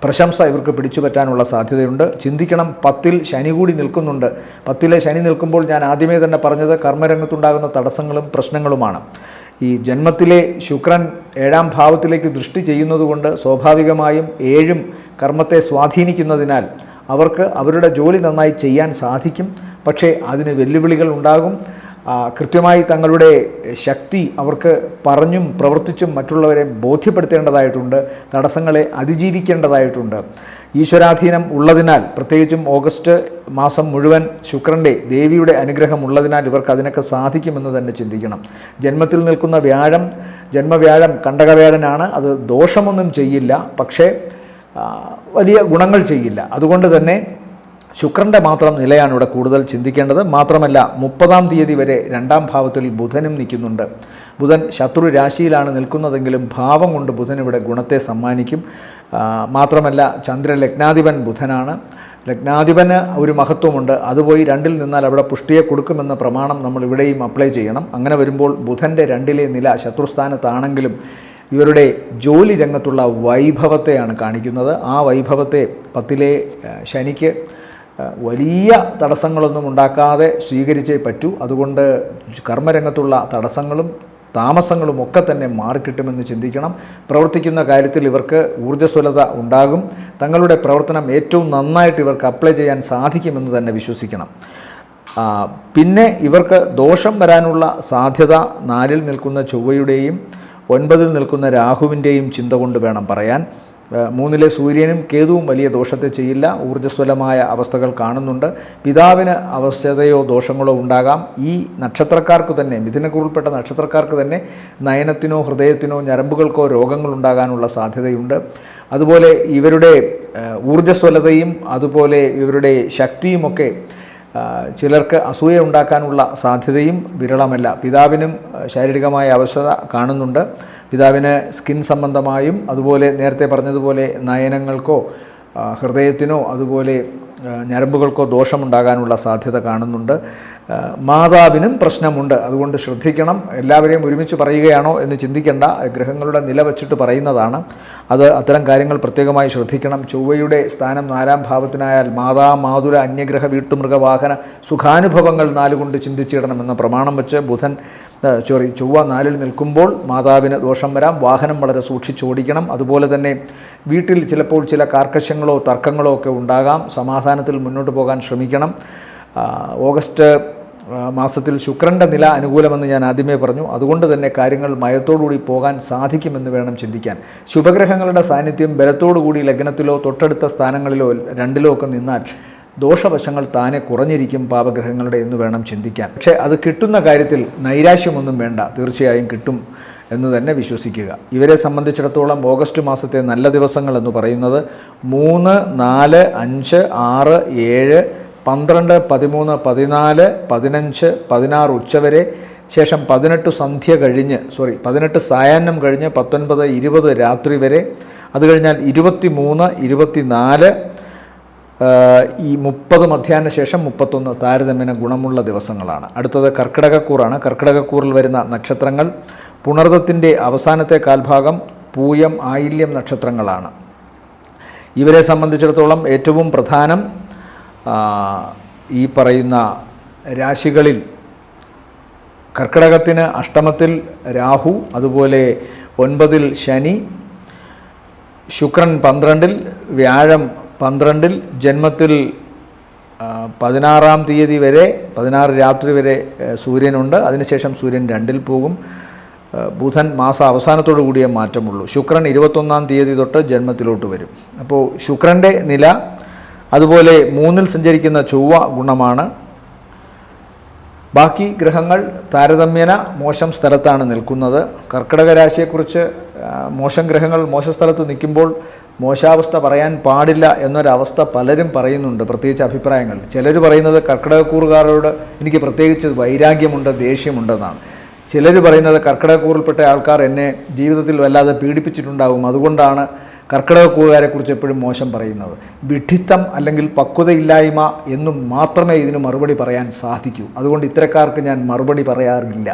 പ്രശംസ ഇവർക്ക് പിടിച്ചു പറ്റാനുള്ള സാധ്യതയുണ്ട്. ചിന്തിക്കണം, 10-ൽ ശനി കൂടി നിൽക്കുന്നുണ്ട്. 10-ലെ ശനി നിൽക്കുമ്പോൾ ഞാൻ ആദ്യമേ തന്നെ പറഞ്ഞത് കർമ്മരംഗത്തുണ്ടാകുന്ന തടസ്സങ്ങളും പ്രശ്നങ്ങളുമാണ്. ഈ ജന്മത്തിലെ ശുക്രൻ 7ാം ഭാവത്തിലേക്ക് ദൃഷ്ടി ചെയ്യുന്നതുകൊണ്ട് സ്വാഭാവികമായും 7ഉം കർമ്മത്തെ സ്വാധീനിക്കുന്നതിനാൽ അവർക്ക് അവരുടെ ജോലി നന്നായി ചെയ്യാൻ സാധിക്കും. പക്ഷേ അതിന് വെല്ലുവിളികൾ ഉണ്ടാകും. കൃത്യമായി തങ്ങളുടെ ശക്തി അവർക്ക് പറഞ്ഞും പ്രവർത്തിച്ചും മറ്റുള്ളവരെ ബോധ്യപ്പെടുത്തേണ്ടതായിട്ടുണ്ട്, തടസ്സങ്ങളെ അതിജീവിക്കേണ്ടതായിട്ടുണ്ട്. ഈശ്വരാധീനം ഉള്ളതിനാൽ, പ്രത്യേകിച്ചും ഓഗസ്റ്റ് മാസം മുഴുവൻ ശുക്രൻ്റെ ദേവിയുടെ അനുഗ്രഹം ഉള്ളതിനാൽ ഇവർക്ക് അതിനൊക്കെ സാധിക്കുമെന്ന് തന്നെ ചിന്തിക്കണം. ജന്മത്തിൽ നിൽക്കുന്ന വ്യാഴം, ജന്മവ്യാഴം കണ്ടകവ്യാഴനാണ്. അത് ദോഷമൊന്നും ചെയ്യില്ല, പക്ഷേ വലിയ ഗുണങ്ങൾ ചെയ്യില്ല. അതുകൊണ്ട് തന്നെ ശുക്രൻ്റെ മാത്രം നിലയാണ് ഇവിടെ കൂടുതൽ ചിന്തിക്കേണ്ടത്. മാത്രമല്ല 30-ാം തീയതി വരെ 2-ാം ഭാവത്തിൽ ബുധനും നിൽക്കുന്നുണ്ട്. ബുധൻ ശത്രു രാശിയിലാണ് നിൽക്കുന്നതെങ്കിലും ഭാവം കൊണ്ട് ബുധൻ ഇവിടെ ഗുണത്തെ സമ്മാനിക്കും. മാത്രമല്ല ചന്ദ്രൻ ലഗ്നാധിപൻ ബുധനാണ്. ലഗ്നാധിപന് ഒരു മഹത്വമുണ്ട്. അത് പോയി 2-ൽ നിന്നാൽ അവിടെ പുഷ്ടിയെ കൊടുക്കുമെന്ന പ്രമാണം നമ്മൾ ഇവിടെയും അപ്ലൈ ചെയ്യണം. അങ്ങനെ വരുമ്പോൾ ബുധൻ്റെ 2-ലെ നില ശത്രുസ്ഥാനത്താണെങ്കിലും ഇവരുടെ ജോലി രംഗത്തുള്ള വൈഭവത്തെയാണ് കാണിക്കുന്നത്. ആ വൈഭവത്തെ 10-ലെ ശനിക്ക് വലിയ തടസ്സങ്ങളൊന്നും ഉണ്ടാക്കാതെ സ്വീകരിച്ചേ പറ്റൂ. അതുകൊണ്ട് കർമ്മരംഗത്തുള്ള തടസ്സങ്ങളും താമസങ്ങളും ഒക്കെ തന്നെ മാറിക്കിട്ടുമെന്ന് ചിന്തിക്കണം. പ്രവർത്തിക്കുന്ന കാര്യത്തിൽ ഇവർക്ക് ഊർജ്ജസ്വലത ഉണ്ടാകും. തങ്ങളുടെ പ്രവർത്തനം ഏറ്റവും നന്നായിട്ട് ഇവർക്ക് അപ്ലൈ ചെയ്യാൻ സാധിക്കുമെന്ന് തന്നെ വിശ്വസിക്കണം. പിന്നെ ഇവർക്ക് ദോഷം വരാനുള്ള സാധ്യത 4-ൽ നിൽക്കുന്ന ചൊവ്വയുടെയും 9-ൽ നിൽക്കുന്ന രാഹുവിൻ്റെയും ചിന്ത കൊണ്ട് വേണം പറയാൻ. 3-ലെ സൂര്യനും കേതുവും വലിയ ദോഷത്തെ ചെയ്യില്ല. ഊർജ്ജസ്വലമായ അവസ്ഥകൾ കാണുന്നുണ്ട്. പിതാവിന് അവസ്ഥതയോ ദോഷങ്ങളോ ഉണ്ടാകാം. ഈ നക്ഷത്രക്കാർക്ക് തന്നെ, മിഥുനക്കുറിൽപ്പെട്ട നക്ഷത്രക്കാർക്ക് തന്നെ നയനത്തിനോ ഹൃദയത്തിനോ ഞരമ്പുകൾക്കോ രോഗങ്ങളുണ്ടാകാനുള്ള സാധ്യതയുണ്ട്. അതുപോലെ ഇവരുടെ ഊർജ്ജസ്വലതയും അതുപോലെ ഇവരുടെ ശക്തിയുമൊക്കെ ചിലർക്ക് അസൂയ ഉണ്ടാക്കാനുള്ള സാധ്യതയും വിരളമല്ല. പിതാവിനും ശാരീരികമായ അവശത കാണുന്നുണ്ട്. പിതാവിന് സ്കിൻ സംബന്ധമായും അതുപോലെ നേരത്തെ പറഞ്ഞതുപോലെ നയനങ്ങൾക്കോ ഹൃദയത്തിനോ അതുപോലെ ഞരമ്പുകൾക്കോ ദോഷമുണ്ടാകാനുള്ള സാധ്യത കാണുന്നുണ്ട്. മാതാവിനും പ്രശ്നമുണ്ട്. അതുകൊണ്ട് ശ്രദ്ധിക്കണം. എല്ലാവരെയും ഒരുമിച്ച് പറയുകയാണോ എന്ന് ചിന്തിക്കേണ്ട. ഗ്രഹങ്ങളുടെ നില വച്ചിട്ട് പറയുന്നതാണ്. അത്തരം കാര്യങ്ങൾ പ്രത്യേകമായി ശ്രദ്ധിക്കണം. ചൊവ്വയുടെ സ്ഥാനം 4-ാം ഭാവത്തിനായാൽ മാതാ മാതുല അന്യഗ്രഹ വീട്ടുമൃഗവാഹന സുഖാനുഭവങ്ങൾ 4 കൊണ്ട് ചിന്തിച്ചിടണമെന്ന പ്രമാണം വെച്ച് ചൊവ്വ 4-ൽ നിൽക്കുമ്പോൾ മാതാവിന് ദോഷം വരാം. വാഹനം വളരെ സൂക്ഷിച്ചോടിക്കണം. അതുപോലെ തന്നെ വീട്ടിൽ ചിലപ്പോൾ ചില കാർക്കശ്യങ്ങളോ തർക്കങ്ങളോ ഒക്കെ ഉണ്ടാകാം. സമാധാനത്തിൽ മുന്നോട്ട് പോകാൻ ശ്രമിക്കണം. ഓഗസ്റ്റ് മാസത്തിൽ ശുക്രൻ്റെ നില അനുകൂലമെന്ന് ഞാൻ ആദ്യമേ പറഞ്ഞു. അതുകൊണ്ട് തന്നെ കാര്യങ്ങൾ മയത്തോടുകൂടി പോകാൻ സാധിക്കുമെന്ന് വേണം ചിന്തിക്കാൻ. ശുഭഗ്രഹങ്ങളുടെ സാന്നിധ്യം ബലത്തോടുകൂടി ലഗ്നത്തിലോ തൊട്ടടുത്ത സ്ഥാനങ്ങളിലോ 2-ലോ ഒക്കെ നിന്നാൽ ദോഷവശങ്ങൾ താനെ കുറഞ്ഞിരിക്കും പാപഗ്രഹങ്ങളുടെ എന്ന് വേണം ചിന്തിക്കാൻ. പക്ഷേ അത് കിട്ടുന്ന കാര്യത്തിൽ നൈരാശ്യമൊന്നും വേണ്ട. തീർച്ചയായും കിട്ടും എന്ന് തന്നെ വിശ്വസിക്കുക. ഇവരെ സംബന്ധിച്ചിടത്തോളം ഓഗസ്റ്റ് മാസത്തെ നല്ല ദിവസങ്ങൾ എന്ന് പറയുന്നത് 3, 4, 5, 6, 7, 12, 13, 14, 15, 16 ഉച്ചവരെ, ശേഷം 18 സന്ധ്യ കഴിഞ്ഞ് 18 സായാഹ്നം കഴിഞ്ഞ് 19, 20 രാത്രി വരെ, അത് കഴിഞ്ഞാൽ 23, 24, ഈ 30 മധ്യാഹ്ന ശേഷം 31 താരതമ്യേന ഗുണമുള്ള ദിവസങ്ങളാണ്. അടുത്തത് കർക്കിടകക്കൂറാണ്. കർക്കിടകക്കൂറിൽ വരുന്ന നക്ഷത്രങ്ങൾ പുണർദത്തിൻ്റെ അവസാനത്തെ കാൽഭാഗം, പൂയം, ആയില്യം നക്ഷത്രങ്ങളാണ്. ഇവരെ സംബന്ധിച്ചിടത്തോളം ഏറ്റവും പ്രധാനം ഈ പറയുന്ന രാശികളിൽ കർക്കിടകത്തിന് അഷ്ടമത്തിൽ രാഹു, അതുപോലെ 9-ൽ ശനി, ശുക്രൻ 12-ൽ, വ്യാഴം 12-ൽ, ജന്മത്തിൽ 16-ാം തീയതി വരെ 16 രാത്രി വരെ സൂര്യനുണ്ട്. അതിനുശേഷം സൂര്യൻ 2-ൽ പോകും. ബുധൻ മാസ അവസാനത്തോടു കൂടിയേ മാറ്റമുള്ളൂ. ശുക്രൻ 21-ാം തീയതി തൊട്ട് ജന്മത്തിലോട്ട് വരും. അപ്പോൾ ശുക്രൻ്റെ നില, അതുപോലെ 3-ൽ സഞ്ചരിക്കുന്ന ചൊവ്വ ഗുണമാണ്. ബാക്കി ഗ്രഹങ്ങൾ താരതമ്യേന മോശം സ്ഥലത്താണ് നിൽക്കുന്നത്. കർക്കിടക രാശിയെക്കുറിച്ച് മോശം ഗ്രഹങ്ങൾ മോശ സ്ഥലത്ത് നിൽക്കുമ്പോൾ മോശാവസ്ഥ പറയാൻ പാടില്ല എന്നൊരവസ്ഥ പലരും പറയുന്നുണ്ട്, പ്രത്യേകിച്ച് അഭിപ്രായങ്ങൾ. ചിലർ പറയുന്നത് കർക്കിടകക്കൂറുകാരോട് എനിക്ക് പ്രത്യേകിച്ച് വൈരാഗ്യമുണ്ട്, ദേഷ്യമുണ്ടെന്നാണ്. ചിലർ പറയുന്നത് കർക്കിടകക്കൂറിൽപ്പെട്ട ആൾക്കാർ എന്നെ ജീവിതത്തിൽ വല്ലാതെ പീഡിപ്പിച്ചിട്ടുണ്ടാകും, അതുകൊണ്ടാണ് കർക്കിടകക്കൂറുകാരെക്കുറിച്ച് എപ്പോഴും മോശം പറയുന്നത്. വിഡ്ഢിത്തം അല്ലെങ്കിൽ പക്വതയില്ലായ്മ എന്നും മാത്രമേ ഇതിന് മറുപടി പറയാൻ സാധിക്കൂ. അതുകൊണ്ട് ഇത്തരക്കാർക്ക് ഞാൻ മറുപടി പറയാറില്ല.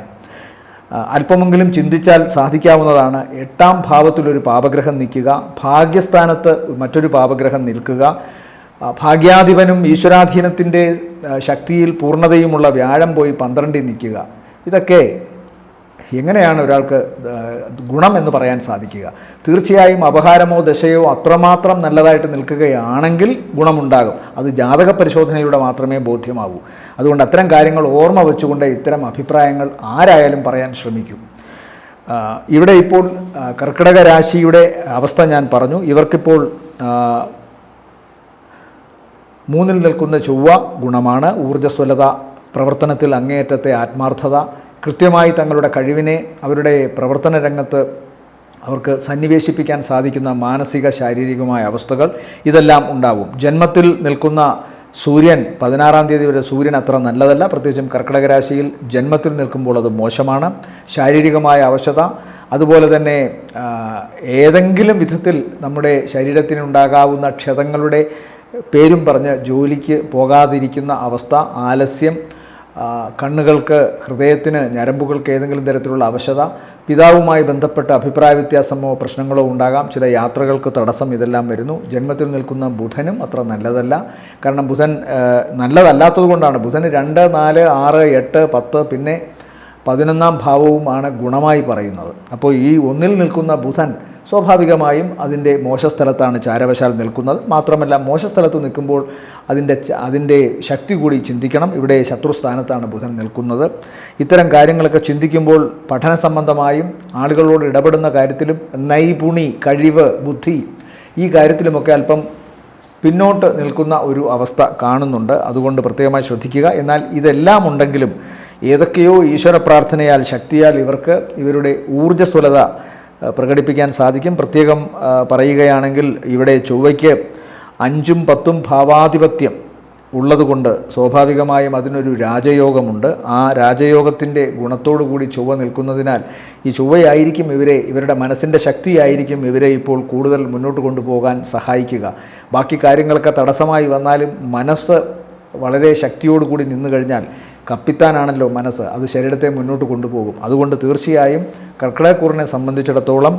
അല്പമെങ്കിലും ചിന്തിച്ചാൽ സാധിക്കാവുന്നതാണ്. 8-ാം ഭാവത്തിലൊരു പാപഗ്രഹം നിൽക്കുക, ഭാഗ്യസ്ഥാനത്ത് മറ്റൊരു പാപഗ്രഹം നിൽക്കുക, ഭാഗ്യാധിപനും ഈശ്വരാധീനത്തിൻ്റെ ശക്തിയിൽ പൂർണ്ണതയുമുള്ള വ്യാഴം പോയി 12-ൽ നിൽക്കുക. ഇതൊക്കെ എങ്ങനെയാണ് ഒരാൾക്ക് ഗുണം എന്ന് പറയാൻ സാധിക്കുക? തീർച്ചയായും അപഹാരമോ ദശയോ അത്രമാത്രം നല്ലതായിട്ട് നിൽക്കുകയാണെങ്കിൽ ഗുണമുണ്ടാകും. അത് ജാതക പരിശോധനയിലൂടെ മാത്രമേ ബോധ്യമാകൂ. അതുകൊണ്ട് അത്തരം കാര്യങ്ങൾ ഓർമ്മ വെച്ചുകൊണ്ട് ഇത്തരം അഭിപ്രായങ്ങൾ ആരായാലും പറയാൻ ശ്രമിക്കൂ. ഇവിടെ ഇപ്പോൾ കർക്കിടക രാശിയുടെ അവസ്ഥ ഞാൻ പറഞ്ഞു. ഇവർക്കിപ്പോൾ 3-ൽ നിൽക്കുന്ന ചൊവ്വ ഗുണമാണ്. ഊർജ്ജസ്വലത, പ്രവർത്തനത്തിൽ അങ്ങേയറ്റത്തെ ആത്മാർത്ഥത, കൃത്യമായി തങ്ങളുടെ കഴിവിനെ അവരുടെ പ്രവർത്തന രംഗത്ത് അവർക്ക് സന്നിവേശിപ്പിക്കാൻ സാധിക്കുന്ന മാനസിക ശാരീരികമായ അവസ്ഥകൾ ഇതെല്ലാം ഉണ്ടാവും. ജന്മത്തിൽ നിൽക്കുന്ന സൂര്യൻ 16-ാം തീയതി വരെ സൂര്യൻ അത്ര നല്ലതല്ല. പ്രത്യേകിച്ചും കർക്കിടക രാശിയിൽ ജന്മത്തിൽ നിൽക്കുമ്പോൾ അത് മോശമാണ്. ശാരീരികമായ അവശത, അതുപോലെ തന്നെ ഏതെങ്കിലും വിധത്തിൽ നമ്മുടെ ശരീരത്തിനുണ്ടാകാവുന്ന ക്ഷതങ്ങളുടെ പേരും പറഞ്ഞ് ജോലിക്ക് പോകാതിരിക്കുന്ന അവസ്ഥ, ആലസ്യം, കണ്ണുകൾക്ക്, ഹൃദയത്തിന്, ഞരമ്പുകൾക്ക് ഏതെങ്കിലും തരത്തിലുള്ള അവശത, പിതാവുമായി ബന്ധപ്പെട്ട അഭിപ്രായ വ്യത്യാസമോ പ്രശ്നങ്ങളോ ഉണ്ടാകാം. ചില യാത്രകൾക്ക് തടസ്സം, ഇതെല്ലാം വരുന്നു. ജന്മത്തിൽ നിൽക്കുന്ന ബുധനും അത്ര നല്ലതല്ല. കാരണം ബുധൻ നല്ലതല്ലാത്തത് കൊണ്ടാണ്. ബുധന് 2, 4, 6, 8, 10 പിന്നെ 11-ാം ഭാവവുമാണ് ഗുണമായി പറയുന്നത്. അപ്പോൾ ഈ 1-ൽ നിൽക്കുന്ന ബുധൻ സ്വാഭാവികമായും അതിൻ്റെ മോശസ്ഥലത്താണ് ചാരവശാൽ നിൽക്കുന്നത്. മാത്രമല്ല മോശസ്ഥലത്ത് നിൽക്കുമ്പോൾ അതിൻ്റെ ശക്തി കൂടി ചിന്തിക്കണം. ഇവിടെ ശത്രുസ്ഥാനത്താണ് ബുധൻ നിൽക്കുന്നത്. ഇത്തരം കാര്യങ്ങളൊക്കെ ചിന്തിക്കുമ്പോൾ പഠന സംബന്ധമായും ആളുകളോട് ഇടപെടുന്ന കാര്യത്തിലും നൈപുണി, കഴിവ്, ബുദ്ധി ഈ കാര്യത്തിലുമൊക്കെ അല്പം പിന്നോട്ട് നിൽക്കുന്ന ഒരു അവസ്ഥ കാണുന്നുണ്ട്. അതുകൊണ്ട് പ്രത്യേകമായി ശ്രദ്ധിക്കുക. എന്നാൽ ഇതെല്ലാം ഉണ്ടെങ്കിലും ഏതൊക്കെയോ ഈശ്വര പ്രാർത്ഥനയാൽ, ശക്തിയാൽ ഇവർക്ക് ഇവരുടെ ഊർജ്ജസ്വലത പ്രകടിപ്പിക്കാൻ സാധിക്കും. പ്രത്യേകം പറയുകയാണെങ്കിൽ ഇവിടെ ചൊവ്വയ്ക്ക് 5ഉം 10ഉം ഭാവാധിപത്യം ഉള്ളതുകൊണ്ട് സ്വാഭാവികമായും അതിനൊരു രാജയോഗമുണ്ട്. ആ രാജയോഗത്തിൻ്റെ ഗുണത്തോടു കൂടി ചൊവ്വ നിൽക്കുന്നതിനാൽ ഈ ചൊവ്വയായിരിക്കും ഇവരുടെ മനസ്സിൻ്റെ ശക്തിയായിരിക്കും ഇവരെ ഇപ്പോൾ കൂടുതൽ മുന്നോട്ട് കൊണ്ടുപോകാൻ സഹായിക്കുക. ബാക്കി കാര്യങ്ങളൊക്കെ തടസ്സമായി വന്നാലും മനസ്സ് വളരെ ശക്തിയോടുകൂടി നിന്നു കഴിഞ്ഞാൽ, കപ്പിത്താനാണല്ലോ മനസ്സ്, അത് ശരീരത്തെ മുന്നോട്ട് കൊണ്ടുപോകും. അതുകൊണ്ട് തീർച്ചയായും കർക്കിടകക്കൂറിനെ സംബന്ധിച്ചിടത്തോളം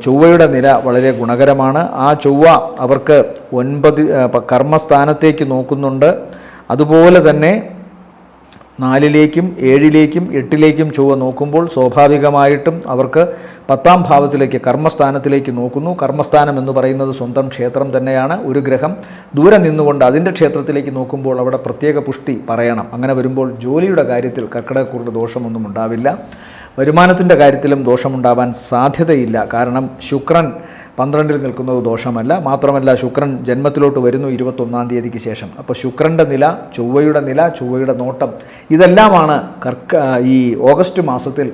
ചൊവ്വയുടെ നില വളരെ ഗുണകരമാണ്. ആ ചൊവ്വ അവർക്ക് 9 കർമ്മസ്ഥാനത്തേക്ക് നോക്കുന്നുണ്ട്. അതുപോലെ തന്നെ 4-ലേക്കും 7-ലേക്കും 8-ലേക്കും ചൊവ്വ നോക്കുമ്പോൾ സ്വാഭാവികമായിട്ടും അവർക്ക് 10-ാം ഭാവത്തിലേക്ക്, കർമ്മസ്ഥാനത്തിലേക്ക് നോക്കുന്നു. കർമ്മസ്ഥാനം എന്ന് പറയുന്നത് സ്വന്തം ക്ഷേത്രം തന്നെയാണ്. ഒരു ഗ്രഹം ദൂരെ നിന്നുകൊണ്ട് അതിൻ്റെ ക്ഷേത്രത്തിലേക്ക് നോക്കുമ്പോൾ അവിടെ പ്രത്യേക പുഷ്ടി പറയണം. അങ്ങനെ വരുമ്പോൾ ജോലിയുടെ കാര്യത്തിൽ കർക്കിടകക്കൂറിന് ദോഷമൊന്നും ഉണ്ടാവില്ല. വരുമാനത്തിൻ്റെ കാര്യത്തിലും ദോഷമുണ്ടാവാൻ സാധ്യതയില്ല. കാരണം ശുക്രൻ 12-ൽ നിൽക്കുന്നത് ദോഷമല്ല. മാത്രമല്ല ശുക്രൻ ജന്മത്തിലോട്ട് വരുന്നു 21-ാം തീയതിക്ക് ശേഷം. അപ്പോൾ ശുക്രൻ്റെ നില, ചൊവ്വയുടെ നില, ചൊവ്വയുടെ നോട്ടം, ഇതെല്ലാമാണ് ഈ ഓഗസ്റ്റ് മാസത്തിൽ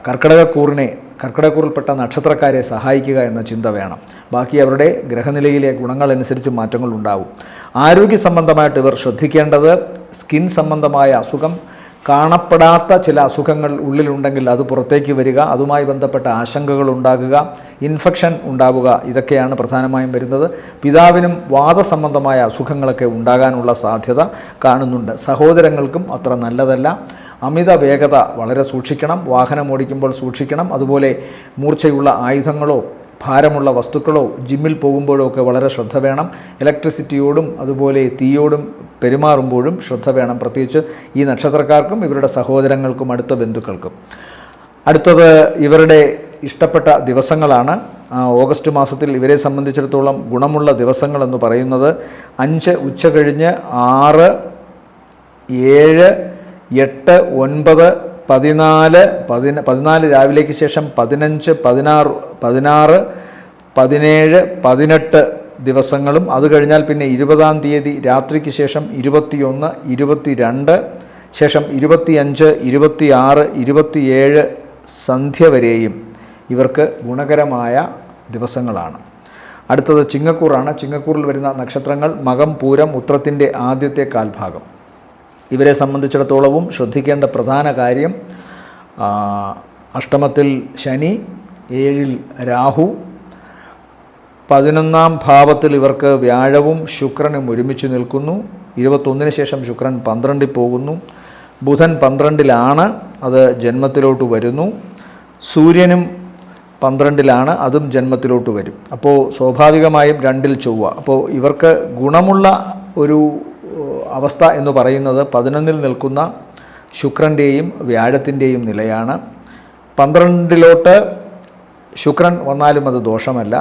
കർക്കിടകക്കൂറിൽപ്പെട്ട നക്ഷത്രക്കാരെ സഹായിക്കുക എന്ന ചിന്ത വേണം. ബാക്കി അവരുടെ ഗ്രഹനിലയിലെ ഗുണങ്ങളനുസരിച്ച് മാറ്റങ്ങൾ ഉണ്ടാവും. ആരോഗ്യ സംബന്ധമായിട്ട് ഇവർ ശ്രദ്ധിക്കേണ്ടത് സ്കിൻ സംബന്ധമായ അസുഖം, കാണപ്പെടാത്ത ചില അസുഖങ്ങൾ ഉള്ളിലുണ്ടെങ്കിൽ അത് പുറത്തേക്ക് വരിക, അതുമായി ബന്ധപ്പെട്ട ആശങ്കകൾ ഉണ്ടാകുക, ഇൻഫെക്ഷൻ ഉണ്ടാവുക, ഇതൊക്കെയാണ് പ്രധാനമായും വരുന്നത്. പിതാവിനും വാദസംബന്ധമായ അസുഖങ്ങളൊക്കെ ഉണ്ടാകാനുള്ള സാധ്യത കാണുന്നുണ്ട്. സഹോദരങ്ങൾക്കും അത്ര നല്ലതല്ല. അമിത വേഗത വളരെ സൂക്ഷിക്കണം. വാഹനം ഓടിക്കുമ്പോൾ സൂക്ഷിക്കണം. അതുപോലെ മൂർച്ചയുള്ള ആയുധങ്ങളോ ഭാരമുള്ള വസ്തുക്കളോ ജിമ്മിൽ പോകുമ്പോഴോ ഒക്കെ വളരെ ശ്രദ്ധ വേണം. ഇലക്ട്രിസിറ്റിയോടും അതുപോലെ തീയോടും പെരുമാറുമ്പോഴും ശ്രദ്ധ വേണം. പ്രത്യേകിച്ച് ഈ നക്ഷത്രക്കാർക്കും ഇവരുടെ സഹോദരങ്ങൾക്കും അടുത്ത ബന്ധുക്കൾക്കും. അടുത്തത് ഇവരുടെ ഇഷ്ടപ്പെട്ട ദിവസങ്ങളാണ്. ഓഗസ്റ്റ് മാസത്തിൽ ഇവരെ സംബന്ധിച്ചിടത്തോളം ഗുണമുള്ള ദിവസങ്ങളെന്ന് പറയുന്നത് 5 ഉച്ചകഴിഞ്ഞ് 6, 7, 8, 9, 14 രാവിലേക്ക് ശേഷം 15, 16, 17, 18 ദിവസങ്ങളും, അത് കഴിഞ്ഞാൽ പിന്നെ 20-ാം തീയതി രാത്രിക്ക് ശേഷം 21, 22, ശേഷം 25, 26, 27 സന്ധ്യ വരെയും ഇവർക്ക് ഗുണകരമായ ദിവസങ്ങളാണ്. അടുത്തത് ചിങ്ങക്കൂറാണ്. ചിങ്ങക്കൂറിൽ വരുന്ന നക്ഷത്രങ്ങൾ മകം, പൂരം, ഉത്രത്തിൻ്റെ ആദ്യത്തെ കാൽഭാഗം. ഇവരെ സംബന്ധിച്ചിടത്തോളവും ശ്രദ്ധിക്കേണ്ട പ്രധാന കാര്യം അഷ്ടമത്തിൽ ശനി, 7-ൽ രാഹു, 11-ാം ഭാവത്തിൽ ഇവർക്ക് വ്യാഴവും ശുക്രനും ഒരുമിച്ച് നിൽക്കുന്നു. 21-ന് ശേഷം ശുക്രൻ 12-ൽ പോകുന്നു. ബുധൻ 12-ലാണ്, അത് ജന്മത്തിലോട്ട് വരുന്നു. സൂര്യനും 12-ലാണ്, അതും ജന്മത്തിലോട്ട് വരും. അപ്പോൾ സ്വാഭാവികമായും 2-ൽ ചൊവ്വ. അപ്പോൾ ഇവർക്ക് ഗുണമുള്ള ഒരു അവസ്ഥ എന്ന് പറയുന്നത് 11-ൽ നിൽക്കുന്ന ശുക്രൻ്റെയും വ്യാഴത്തിൻ്റെയും നിലയാണ്. 12 ശുക്രൻ വന്നാലും അത് ദോഷമല്ല.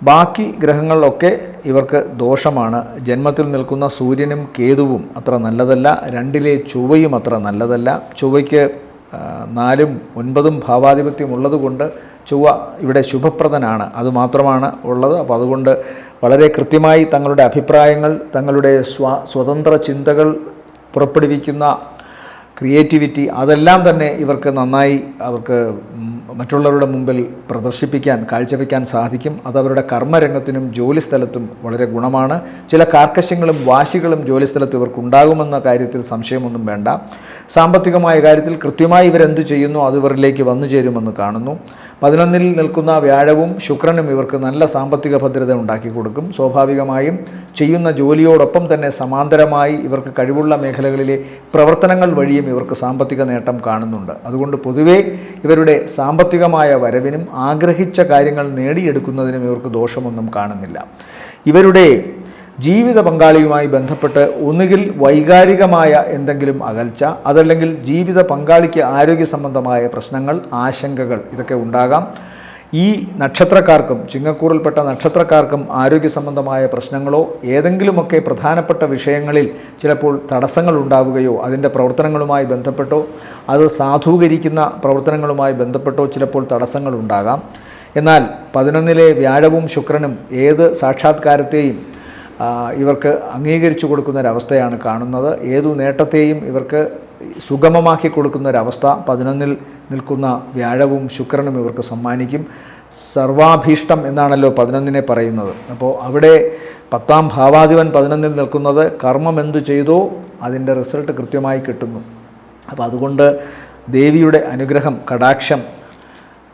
ബാക്കി ഗ്രഹങ്ങളിലൊക്കെ ഇവർക്ക് ദോഷമാണ്. ജന്മത്തിൽ നിൽക്കുന്ന സൂര്യനും കേതുവും അത്ര നല്ലതല്ല. 2 ചൊവ്വയും അത്ര നല്ലതല്ല. ചൊവ്വയ്ക്ക് 4ഉം 9ഉം ഭാവാധിപത്യം ഉള്ളതുകൊണ്ട് ചൊവ്വ ഇവിടെ ശുഭപ്രദനാണ്. അതുമാത്രമാണ് ഉള്ളത്. അപ്പോൾ അതുകൊണ്ട് വളരെ കൃത്യമായി തങ്ങളുടെ അഭിപ്രായങ്ങൾ, തങ്ങളുടെ സ്വതന്ത്ര ചിന്തകൾ പുറപ്പെടുവിക്കുന്ന ക്രിയേറ്റിവിറ്റി, അതെല്ലാം തന്നെ ഇവർക്ക് നന്നായി അവർക്ക് മറ്റുള്ളവരുടെ മുമ്പിൽ പ്രദർശിപ്പിക്കാൻ, കാഴ്ചവെക്കാൻ സാധിക്കും. അതവരുടെ കർമ്മരംഗത്തിനും ജോലിസ്ഥലത്തും വളരെ ഗുണമാണ്. ചില കാർക്കശ്യങ്ങളും വാശികളും ജോലിസ്ഥലത്ത് ഇവർക്കുണ്ടാകുമെന്ന കാര്യത്തിൽ സംശയമൊന്നും വേണ്ട. സാമ്പത്തികമായ കാര്യത്തിൽ കൃത്യമായി ഇവരെന്തു ചെയ്യുന്നു അത് ഇവരിലേക്ക് വന്നു ചേരുമെന്ന് കാണുന്നു. 11 നിൽക്കുന്ന വ്യാഴവും ശുക്രനും ഇവർക്ക് നല്ല സാമ്പത്തിക ഭദ്രത ഉണ്ടാക്കി കൊടുക്കും. സ്വാഭാവികമായും ചെയ്യുന്ന ജോലിയോടൊപ്പം തന്നെ സമാന്തരമായി ഇവർക്ക് കഴിവുള്ള മേഖലകളിലെ പ്രവർത്തനങ്ങൾ വഴിയും ഇവർക്ക് സാമ്പത്തിക നേട്ടം കാണുന്നുണ്ട്. അതുകൊണ്ട് പൊതുവേ ഇവരുടെ സാമ്പത്തികമായ വരവിനും ആഗ്രഹിച്ച കാര്യങ്ങൾ നേടിയെടുക്കുന്നതിനും ഇവർക്ക് ദോഷമൊന്നും കാണുന്നില്ല. ഇവരുടെ ജീവിത പങ്കാളിയുമായി ബന്ധപ്പെട്ട് ഒന്നുകിൽ വൈകാരികമായ എന്തെങ്കിലും അകൽച്ച, അതല്ലെങ്കിൽ ജീവിത പങ്കാളിക്ക് ആരോഗ്യ സംബന്ധമായ പ്രശ്നങ്ങൾ, ആശങ്കകൾ ഇതൊക്കെ ഉണ്ടാകാം. ഈ നക്ഷത്രക്കാർക്കും, ചിങ്ങക്കൂറിൽപ്പെട്ട നക്ഷത്രക്കാർക്കും ആരോഗ്യ സംബന്ധമായ പ്രശ്നങ്ങളോ ഏതെങ്കിലുമൊക്കെ പ്രധാനപ്പെട്ട വിഷയങ്ങളിൽ ചിലപ്പോൾ തടസ്സങ്ങൾ ഉണ്ടാവുകയോ അതിൻ്റെ പ്രവർത്തനങ്ങളുമായി ബന്ധപ്പെട്ടോ അത് സാധൂകരിക്കുന്ന പ്രവർത്തനങ്ങളുമായി ബന്ധപ്പെട്ടോ ചിലപ്പോൾ തടസ്സങ്ങൾ ഉണ്ടാകാം. എന്നാൽ 11 വ്യാഴവും ശുക്രനും ഏത് സാക്ഷാത്കാരത്തെയും ഇവർക്ക് അംഗീകരിച്ചു കൊടുക്കുന്നൊരവസ്ഥയാണ് കാണുന്നത്. ഏതു നേട്ടത്തെയും ഇവർക്ക് സുഗമമാക്കി കൊടുക്കുന്നൊരവസ്ഥ 11 നിൽക്കുന്ന വ്യാഴവും ശുക്രനും ഇവർക്ക് സമ്മാനിക്കും. സർവാഭീഷ്ടം എന്നാണല്ലോ 11 പറയുന്നത്. അപ്പോൾ അവിടെ 10ാം ഭാവാധിപൻ 11 നിൽക്കുന്നത് കർമ്മം എന്തു ചെയ്തോ അതിൻ്റെ റിസൾട്ട് കൃത്യമായി കിട്ടുന്നു. അപ്പോൾ അതുകൊണ്ട് ദേവിയുടെ അനുഗ്രഹം, കടാക്ഷം,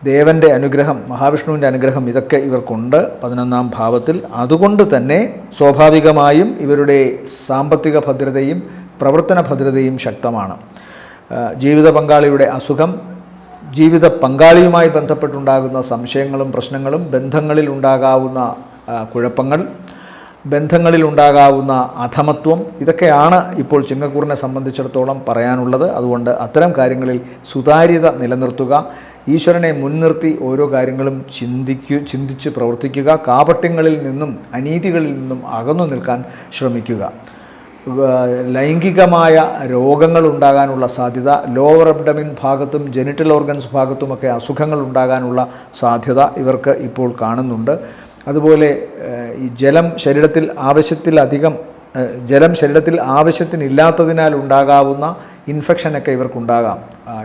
ദേവൻ്റെ അനുഗ്രഹം, മഹാവിഷ്ണുവിൻ്റെ അനുഗ്രഹം ഇതൊക്കെ ഇവർക്കുണ്ട് 11ാം ഭാവത്തിൽ. അതുകൊണ്ട് തന്നെ സ്വാഭാവികമായും ഇവരുടെ സാമ്പത്തിക ഭദ്രതയും പ്രവർത്തന ഭദ്രതയും ശക്തമാണ്. ജീവിത പങ്കാളിയുടെ അസുഖം, ജീവിത പങ്കാളിയുമായി ബന്ധപ്പെട്ടുണ്ടാകുന്ന സംശയങ്ങളും പ്രശ്നങ്ങളും, ബന്ധങ്ങളിൽ ഉണ്ടാകാവുന്ന കുഴപ്പങ്ങൾ, ബന്ധങ്ങളിൽ ഉണ്ടാകാവുന്ന അധമത്വം ഇതൊക്കെയാണ് ഇപ്പോൾ ചിങ്ങക്കൂറിനെ സംബന്ധിച്ചിടത്തോളം പറയാനുള്ളത്. അതുകൊണ്ട് അത്തരം കാര്യങ്ങളിൽ സുതാര്യത നിലനിർത്തുക, ഈശ്വരനെ മുൻനിർത്തി ഓരോ കാര്യങ്ങളും ചിന്തിച്ച് പ്രവർത്തിക്കുക, കാപട്യങ്ങളിൽ നിന്നും അനീതികളിൽ നിന്നും അകന്നു നിൽക്കാൻ ശ്രമിക്കുക. ലൈംഗികമായ രോഗങ്ങൾ ഉണ്ടാകാനുള്ള സാധ്യത, ലോവർ അബ്ഡമിൻ ഭാഗത്തും ജെനിറ്റൽ ഓർഗൻസ് ഭാഗത്തുമൊക്കെ അസുഖങ്ങൾ ഉണ്ടാകാനുള്ള സാധ്യത ഇവർക്ക് ഇപ്പോൾ കാണുന്നുണ്ട്. അതുപോലെ ഈ ജലം ശരീരത്തിൽ ആവശ്യത്തിനില്ലാത്തതിനാൽ ഉണ്ടാകാവുന്ന ഇൻഫെക്ഷനൊക്കെ ഇവർക്കുണ്ടാകാം.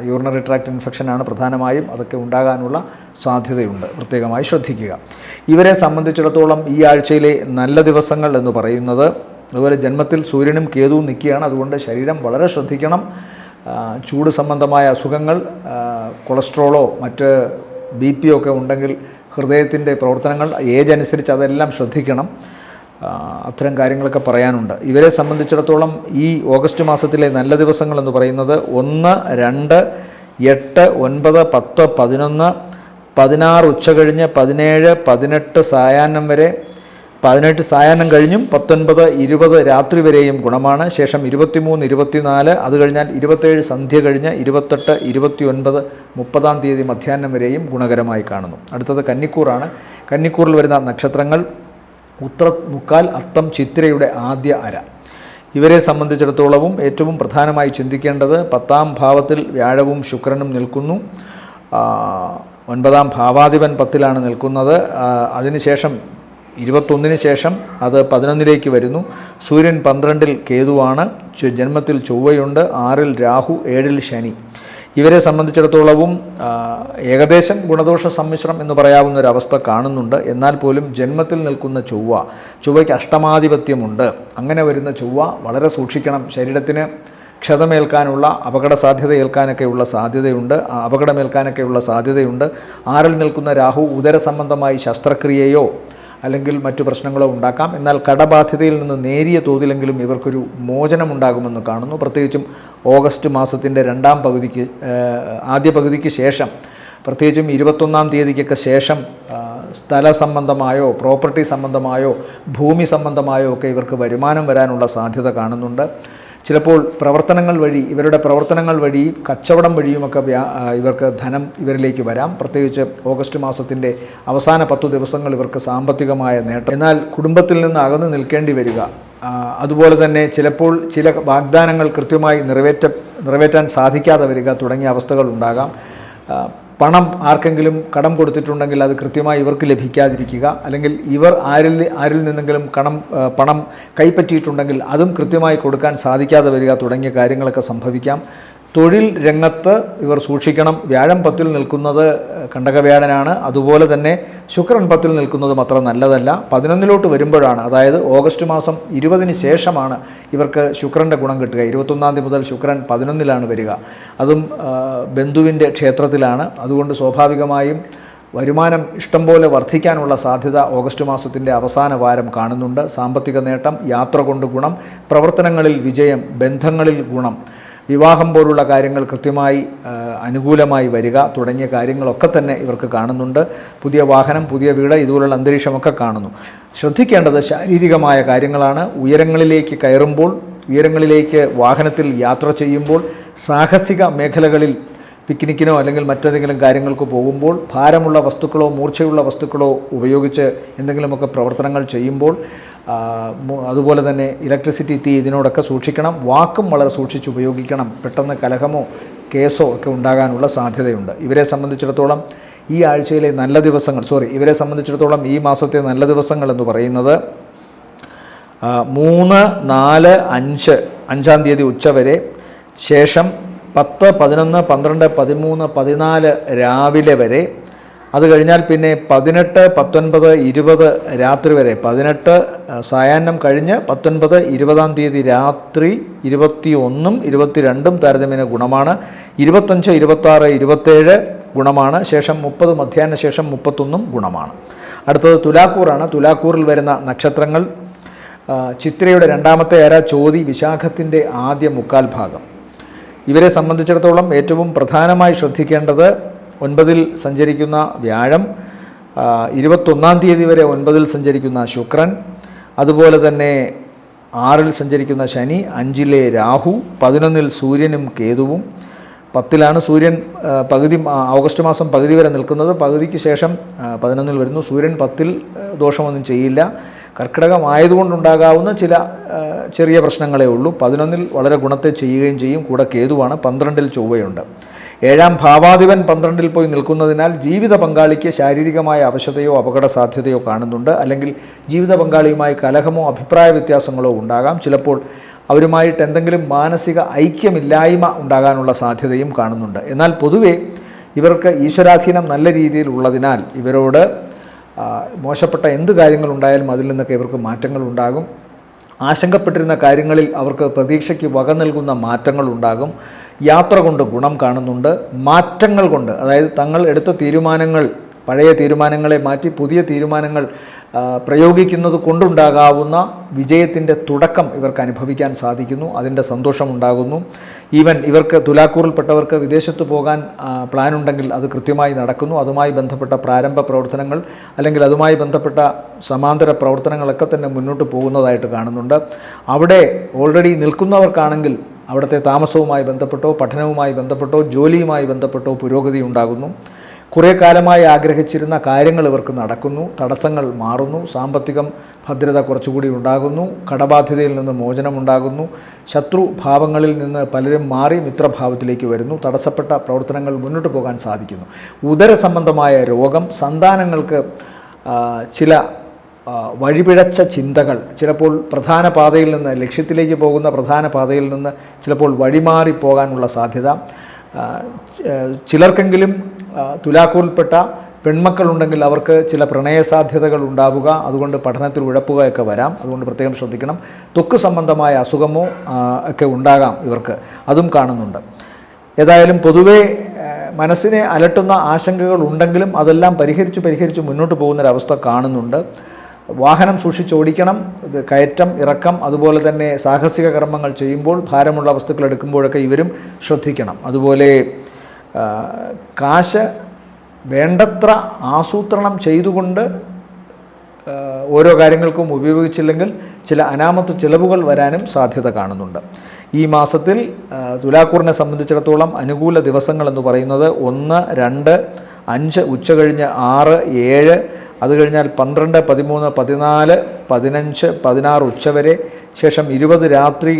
യൂറിനറി ട്രാക്ട് ഇൻഫെക്ഷനാണ് പ്രധാനമായും, അതൊക്കെ ഉണ്ടാകാനുള്ള സാധ്യതയുണ്ട്. പ്രത്യേകമായി ശ്രദ്ധിക്കുക. ഇവരെ സംബന്ധിച്ചിടത്തോളം ഈ ആഴ്ചയിലെ നല്ല ദിവസങ്ങൾ എന്ന് പറയുന്നത്, അതുപോലെ ജന്മത്തിൽ സൂര്യനും കേതുവും നിൽക്കുകയാണ്. അതുകൊണ്ട് ശരീരം വളരെ ശ്രദ്ധിക്കണം. ചൂട് സംബന്ധമായ അസുഖങ്ങൾ, കൊളസ്ട്രോളോ മറ്റ് BP ഒക്കെ ഉണ്ടെങ്കിൽ ഹൃദയത്തിൻ്റെ പ്രവർത്തനങ്ങൾ, ഏജ് അനുസരിച്ച് അതെല്ലാം ശ്രദ്ധിക്കണം. അത്തരം കാര്യങ്ങളൊക്കെ പറയാനുണ്ട്. ഇവരെ സംബന്ധിച്ചിടത്തോളം ഈ ഓഗസ്റ്റ് മാസത്തിലെ നല്ല ദിവസങ്ങൾ എന്ന് പറയുന്നത് 1, 2, 8, 9, 10, 11, 16 ഉച്ച കഴിഞ്ഞ് 17, 18 സായാഹ്നം വരെ, 18 സായാഹ്നം കഴിഞ്ഞും 19, 20 രാത്രി വരെയും ഗുണമാണ്. ശേഷം 23, 24, അത് കഴിഞ്ഞാൽ 27 സന്ധ്യ കഴിഞ്ഞ് 28, 29, 30-ാം തീയതി മധ്യാഹ്നം വരെയും ഗുണകരമായി കാണുന്നു. അടുത്തത് കന്നിക്കൂറാണ്. കന്നിക്കൂറിൽ വരുന്ന നക്ഷത്രങ്ങൾ ഉത്രമുക്കാൽ, അത്തം, ചിത്തിരയുടെ ആദ്യ അര. ഇവരെ സംബന്ധിച്ചിടത്തോളവും ഏറ്റവും പ്രധാനമായി ചിന്തിക്കേണ്ടത് 10ാം ഭാവത്തിൽ വ്യാഴവും ശുക്രനും നിൽക്കുന്നു. 9ാം ഭാവാധിപൻ 10ലാണ് നിൽക്കുന്നത്. അതിനുശേഷം 21 ശേഷം അത് 11 വരുന്നു. സൂര്യൻ 12 കേതുവാണ്. ജന്മത്തിൽ ചൊവ്വയുണ്ട്. 6 രാഹു, 7 ശനി. ഇവരെ സംബന്ധിച്ചിടത്തോളവും ഏകദേശം ഗുണദോഷ സമ്മിശ്രം എന്ന് പറയാവുന്ന ഒരവസ്ഥ കാണുന്നുണ്ട്. എന്നാൽ പോലും ജന്മത്തിൽ നിൽക്കുന്ന ചൊവ്വയ്ക്ക് അഷ്ടമാധിപത്യമുണ്ട്. അങ്ങനെ വരുന്ന ചൊവ്വ വളരെ സൂക്ഷിക്കണം. ശരീരത്തിന് ക്ഷതമേൽക്കാനുള്ള, അപകട സാധ്യത ഏൽക്കാനൊക്കെയുള്ള സാധ്യതയുണ്ട്, അപകടമേൽക്കാനൊക്കെയുള്ള സാധ്യതയുണ്ട്. 6 നിൽക്കുന്ന രാഹു ഉദര സംബന്ധമായി ശസ്ത്രക്രിയയോ അല്ലെങ്കിൽ മറ്റു പ്രശ്നങ്ങളോ ഉണ്ടാക്കാം. എന്നാൽ കടബാധ്യതയിൽ നിന്ന് നേരിയ തോതിലെങ്കിലും ഇവർക്കൊരു മോചനമുണ്ടാകുമെന്ന് കാണുന്നു. പ്രത്യേകിച്ചും ഓഗസ്റ്റ് മാസത്തിൻ്റെ ആദ്യ പകുതിക്ക് ശേഷം, പ്രത്യേകിച്ചും 21-ാം തീയതിക്കൊക്കെ ശേഷം സ്ഥല സംബന്ധമായോ പ്രോപ്പർട്ടി സംബന്ധമായോ ഭൂമി സംബന്ധമായോ ഒക്കെ ഇവർക്ക് വരുമാനം വരാനുള്ള സാധ്യത കാണുന്നുണ്ട്. ചിലപ്പോൾ പ്രവർത്തനങ്ങൾ വഴി, ഇവരുടെ പ്രവർത്തനങ്ങൾ വഴി, കച്ചവടം വഴിയുമൊക്കെ ഇവർക്ക് ധനം ഇവരിലേക്ക് വരാം. പ്രത്യേകിച്ച് ഓഗസ്റ്റ് മാസത്തിൻ്റെ അവസാന 10 ദിവസങ്ങൾ ഇവർക്ക് സാമ്പത്തികമായ നേട്ടം. എന്നാൽ കുടുംബത്തിൽ നിന്ന് അകന്നു നിൽക്കേണ്ടി വരിക, അതുപോലെ തന്നെ ചിലപ്പോൾ ചില വാഗ്ദാനങ്ങൾ കൃത്യമായി നിറവേറ്റാൻ സാധിക്കാതെ വരിക തുടങ്ങിയ അവസ്ഥകൾ ഉണ്ടാകാം. പണം ആർക്കെങ്കിലും കടം കൊടുത്തിട്ടുണ്ടെങ്കിൽ അത് കൃത്യമായി ഇവർക്ക് ലഭിക്കാതിരിക്കുക, അല്ലെങ്കിൽ ഇവർ ആരിൽ നിന്നെങ്കിലും പണം കൈപ്പറ്റിയിട്ടുണ്ടെങ്കിൽ അതും കൃത്യമായി കൊടുക്കാൻ സാധിക്കാതെ വരിക തുടങ്ങിയ കാര്യങ്ങളൊക്കെ സംഭവിക്കാം. തൊഴിൽ രംഗത്ത് ഇവർ സൂക്ഷിക്കണം. വ്യാഴം 10-ൽ നിൽക്കുന്നത് കണ്ടകവ്യാഴനാണ്. അതുപോലെ തന്നെ ശുക്രൻ 10-ൽ നിൽക്കുന്നതും അത്ര നല്ലതല്ല. 11-ലോട്ട് വരുമ്പോഴാണ്, അതായത് ഓഗസ്റ്റ് മാസം 20-ന് ശേഷമാണ് ഇവർക്ക് ശുക്രൻ്റെ ഗുണം കിട്ടുക. 21-ാം തീയതി മുതൽ ശുക്രൻ 11-ലാണ് വരിക. അതും ബന്ധുവിൻ്റെ ക്ഷേത്രത്തിലാണ്. അതുകൊണ്ട് സ്വാഭാവികമായും വരുമാനം ഇഷ്ടം പോലെ വർദ്ധിക്കാനുള്ള സാധ്യത ഓഗസ്റ്റ് മാസത്തിൻ്റെ അവസാന വാരം കാണുന്നുണ്ട്. സാമ്പത്തിക നേട്ടം, യാത്ര കൊണ്ട് ഗുണം, പ്രവർത്തനങ്ങളിൽ വിജയം, ബന്ധങ്ങളിൽ ഗുണം, വിവാഹം പോലുള്ള കാര്യങ്ങൾ കൃത്യമായി അനുകൂലമായി വരിക തുടങ്ങിയ കാര്യങ്ങളൊക്കെ തന്നെ ഇവർക്ക് കാണുന്നുണ്ട്. പുതിയ വാഹനം, പുതിയ വീട്, ഇതുപോലുള്ള അന്തരീക്ഷമൊക്കെ കാണുന്നു. ശ്രദ്ധിക്കേണ്ടത് ശാരീരികമായ കാര്യങ്ങളാണ്. ഉയരങ്ങളിലേക്ക് കയറുമ്പോൾ, ഉയരങ്ങളിലേക്ക് വാഹനത്തിൽ യാത്ര ചെയ്യുമ്പോൾ, സാഹസിക മേഖലകളിൽ പിക്നിക്കിനോ അല്ലെങ്കിൽ മറ്റേതെങ്കിലും കാര്യങ്ങൾക്ക് പോകുമ്പോൾ, ഭാരമുള്ള വസ്തുക്കളോ മൂർച്ചയുള്ള വസ്തുക്കളോ ഉപയോഗിച്ച് എന്തെങ്കിലുമൊക്കെ പ്രവർത്തനങ്ങൾ ചെയ്യുമ്പോൾ, അതുപോലെ തന്നെ ഇലക്ട്രിസിറ്റി, തീ, ഇതിനോടൊക്കെ സൂക്ഷിക്കണം. വാക്കും വളരെ സൂക്ഷിച്ച് ഉപയോഗിക്കണം. പെട്ടെന്ന് കലഹമോ കേസോ ഒക്കെ ഉണ്ടാകാനുള്ള സാധ്യതയുണ്ട്. ഇവരെ സംബന്ധിച്ചിടത്തോളം ഈ ആഴ്ചയിലെ നല്ല ദിവസങ്ങൾ, ഇവരെ സംബന്ധിച്ചിടത്തോളം ഈ മാസത്തെ നല്ല ദിവസങ്ങൾ എന്ന് പറയുന്നത് 3, 4, 5, 5-ാം തീയതി ഉച്ചവരെ, ശേഷം 10, 11, 12, 13, 14 രാവിലെ വരെ, അത് കഴിഞ്ഞാൽ പിന്നെ 18, 19, 20 രാത്രി വരെ. 18 സായാഹ്നം കഴിഞ്ഞ് 19, 20-ാം തീയതി രാത്രി, 21, 22 താരതമ്യേന ഗുണമാണ്. 25, 26, 27 ഗുണമാണ്. ശേഷം 30 മധ്യാഹ്ന ശേഷം 31 ഗുണമാണ്. അടുത്തത് തുലാക്കൂറാണ്. തുലാക്കൂറിൽ വരുന്ന നക്ഷത്രങ്ങൾ ചിത്രയുടെ 2ാമത്തെ അര, ചോതി, വിശാഖത്തിൻ്റെ ആദ്യ 1/4 ഭാഗം. ഇവരെ സംബന്ധിച്ചിടത്തോളം ഏറ്റവും പ്രധാനമായി ശ്രദ്ധിക്കേണ്ടത് 9-ൽ സഞ്ചരിക്കുന്ന വ്യാഴം, 21-ാം തീയതി വരെ 9-ൽ സഞ്ചരിക്കുന്ന ശുക്രൻ, അതുപോലെ തന്നെ 6-ൽ സഞ്ചരിക്കുന്ന ശനി, 5-ലെ രാഹു, 11-ൽ സൂര്യനും കേതുവും. 10-ലാണ് സൂര്യൻ ഓഗസ്റ്റ് മാസം പകുതി വരെ നിൽക്കുന്നത്. പകുതിക്ക് ശേഷം 11-ൽ വരുന്നു. സൂര്യൻ 10-ൽ ദോഷമൊന്നും ചെയ്യില്ല. കർക്കിടകം ആയതുകൊണ്ടുണ്ടാകാവുന്ന ചില ചെറിയ പ്രശ്നങ്ങളേ ഉള്ളൂ. 11-ൽ വളരെ ഗുണത്തെ ചെയ്യുകയും ചെയ്യും. കൂടെ കേതുവാണ്. 12-ൽ ചൊവ്വയുണ്ട്. 7-ാം ഭാവാധിപൻ 12-ൽ പോയി നിൽക്കുന്നതിനാൽ ജീവിത പങ്കാളിക്ക് ശാരീരികമായ അവശതയോ അപകട സാധ്യതയോ കാണുന്നുണ്ട്. അല്ലെങ്കിൽ ജീവിത പങ്കാളിയുമായി കലഹമോ അഭിപ്രായ വ്യത്യാസങ്ങളോ ഉണ്ടാകാം. ചിലപ്പോൾ അവരുമായിട്ട് എന്തെങ്കിലും മാനസിക ഐക്യമില്ലായ്മ ഉണ്ടാകാനുള്ള സാധ്യതയും കാണുന്നുണ്ട്. എന്നാൽ പൊതുവെ ഇവർക്ക് ഈശ്വരാധീനം നല്ല രീതിയിൽ ഉള്ളതിനാൽ ഇവരോട് മോശപ്പെട്ട എന്ത് കാര്യങ്ങളുണ്ടായാലും അതിൽ നിന്നൊക്കെ ഇവർക്ക് മാറ്റങ്ങളുണ്ടാകും. ആശങ്കപ്പെട്ടിരുന്ന കാര്യങ്ങളിൽ അവർക്ക് പ്രതീക്ഷയ്ക്ക് വക നൽകുന്ന മാറ്റങ്ങളുണ്ടാകും. യാത്ര കൊണ്ട് ഗുണം കാണുന്നുണ്ട്. മാറ്റങ്ങൾ കൊണ്ട്, അതായത് തങ്ങൾ എടുത്ത തീരുമാനങ്ങൾ, പഴയ തീരുമാനങ്ങളെ മാറ്റി പുതിയ തീരുമാനങ്ങൾ പ്രയോഗിക്കുന്നത് കൊണ്ടുണ്ടാകാവുന്ന വിജയത്തിൻ്റെ തുടക്കം ഇവർക്ക് അനുഭവിക്കാൻ സാധിക്കുന്നു. അതിൻ്റെ സന്തോഷമുണ്ടാകുന്നു. ഈവൻ ഇവർക്ക് തുലാക്കൂറിൽപ്പെട്ടവർക്ക് വിദേശത്ത് പോകാൻ പ്ലാനുണ്ടെങ്കിൽ അത് കൃത്യമായി നടക്കുന്നു. അതുമായി ബന്ധപ്പെട്ട പ്രാരംഭ പ്രവർത്തനങ്ങൾ അല്ലെങ്കിൽ അതുമായി ബന്ധപ്പെട്ട സമാന്തര പ്രവർത്തനങ്ങളൊക്കെ തന്നെ മുന്നോട്ട് പോകുന്നതായിട്ട് കാണുന്നുണ്ട്. അവിടെ ഓൾറെഡി നിൽക്കുന്നവർക്കാണെങ്കിൽ അവിടുത്തെ താമസവുമായി ബന്ധപ്പെട്ടോ പഠനവുമായി ബന്ധപ്പെട്ടോ ജോലിയുമായി ബന്ധപ്പെട്ടോ പുരോഗതി ഉണ്ടാകുന്നു. കുറേ കാലമായി ആഗ്രഹിച്ചിരുന്ന കാര്യങ്ങൾ ഇവർക്ക് നടക്കുന്നു. തടസ്സങ്ങൾ മാറുന്നു. സാമ്പത്തികം ഭദ്രത കുറച്ചുകൂടി ഉണ്ടാകുന്നു. കടബാധ്യതയിൽ നിന്ന് മോചനമുണ്ടാകുന്നു. ശത്രുഭാവങ്ങളിൽ നിന്ന് പലരും മാറി മിത്രഭാവത്തിലേക്ക് വരുന്നു. തടസ്സപ്പെട്ട പ്രവർത്തനങ്ങൾ മുന്നോട്ട് പോകാൻ സാധിക്കുന്നു. ഉദര സംബന്ധമായ രോഗം, സന്താനങ്ങൾക്ക് ചില വഴിപിഴച്ച ചിന്തകൾ, ചിലപ്പോൾ പ്രധാന പാതയിൽ നിന്ന്, ലക്ഷ്യത്തിലേക്ക് പോകുന്ന പ്രധാന പാതയിൽ നിന്ന് ചിലപ്പോൾ വഴിമാറിപ്പോകാനുള്ള സാധ്യത. ചിലർക്കെങ്കിലും തുലാക്കൂറിൽപ്പെട്ട പെൺമക്കളുണ്ടെങ്കിൽ അവർക്ക് ചില പ്രണയസാധ്യതകൾ ഉണ്ടാവുക, അതുകൊണ്ട് പഠനത്തിൽ ഉഴപ്പുകയൊക്കെ വരാം. അതുകൊണ്ട് പ്രത്യേകം ശ്രദ്ധിക്കണം. ത്വക്ക് സംബന്ധമായ അസുഖമോ ഒക്കെ ഉണ്ടാകാം ഇവർക്ക്, അതും കാണുന്നുണ്ട്. ഏതായാലും പൊതുവേ മനസ്സിനെ അലട്ടുന്ന ആശങ്കകൾ ഉണ്ടെങ്കിലും അതെല്ലാം പരിഹരിച്ച് മുന്നോട്ട് പോകുന്നൊരവസ്ഥ കാണുന്നുണ്ട്. വാഹനം സൂക്ഷിച്ചോടിക്കണം. കയറ്റം, ഇറക്കം, അതുപോലെ തന്നെ സാഹസിക കർമ്മങ്ങൾ ചെയ്യുമ്പോൾ, ഭാരമുള്ള വസ്തുക്കൾ എടുക്കുമ്പോഴൊക്കെ ഇവരും ശ്രദ്ധിക്കണം. അതുപോലെ കാശ് വേണ്ടത്ര ആസൂത്രണം ചെയ്തുകൊണ്ട് ഓരോ കാര്യങ്ങൾക്കും ഉപയോഗിച്ചില്ലെങ്കിൽ ചില അനാമത്ത് ചിലവുകൾ വരാനും സാധ്യത കാണുന്നുണ്ട്. ഈ മാസത്തിൽ തുലാക്കൂറിനെ സംബന്ധിച്ചിടത്തോളം അനുകൂല ദിവസങ്ങൾ എന്ന് പറയുന്നത് 1, 2, 5 ഉച്ചകഴിഞ്ഞ് 6, 7, അത് കഴിഞ്ഞാൽ 12, 13, 14, 15, 16 ഉച്ചവരെ, ശേഷം 20 രാത്രി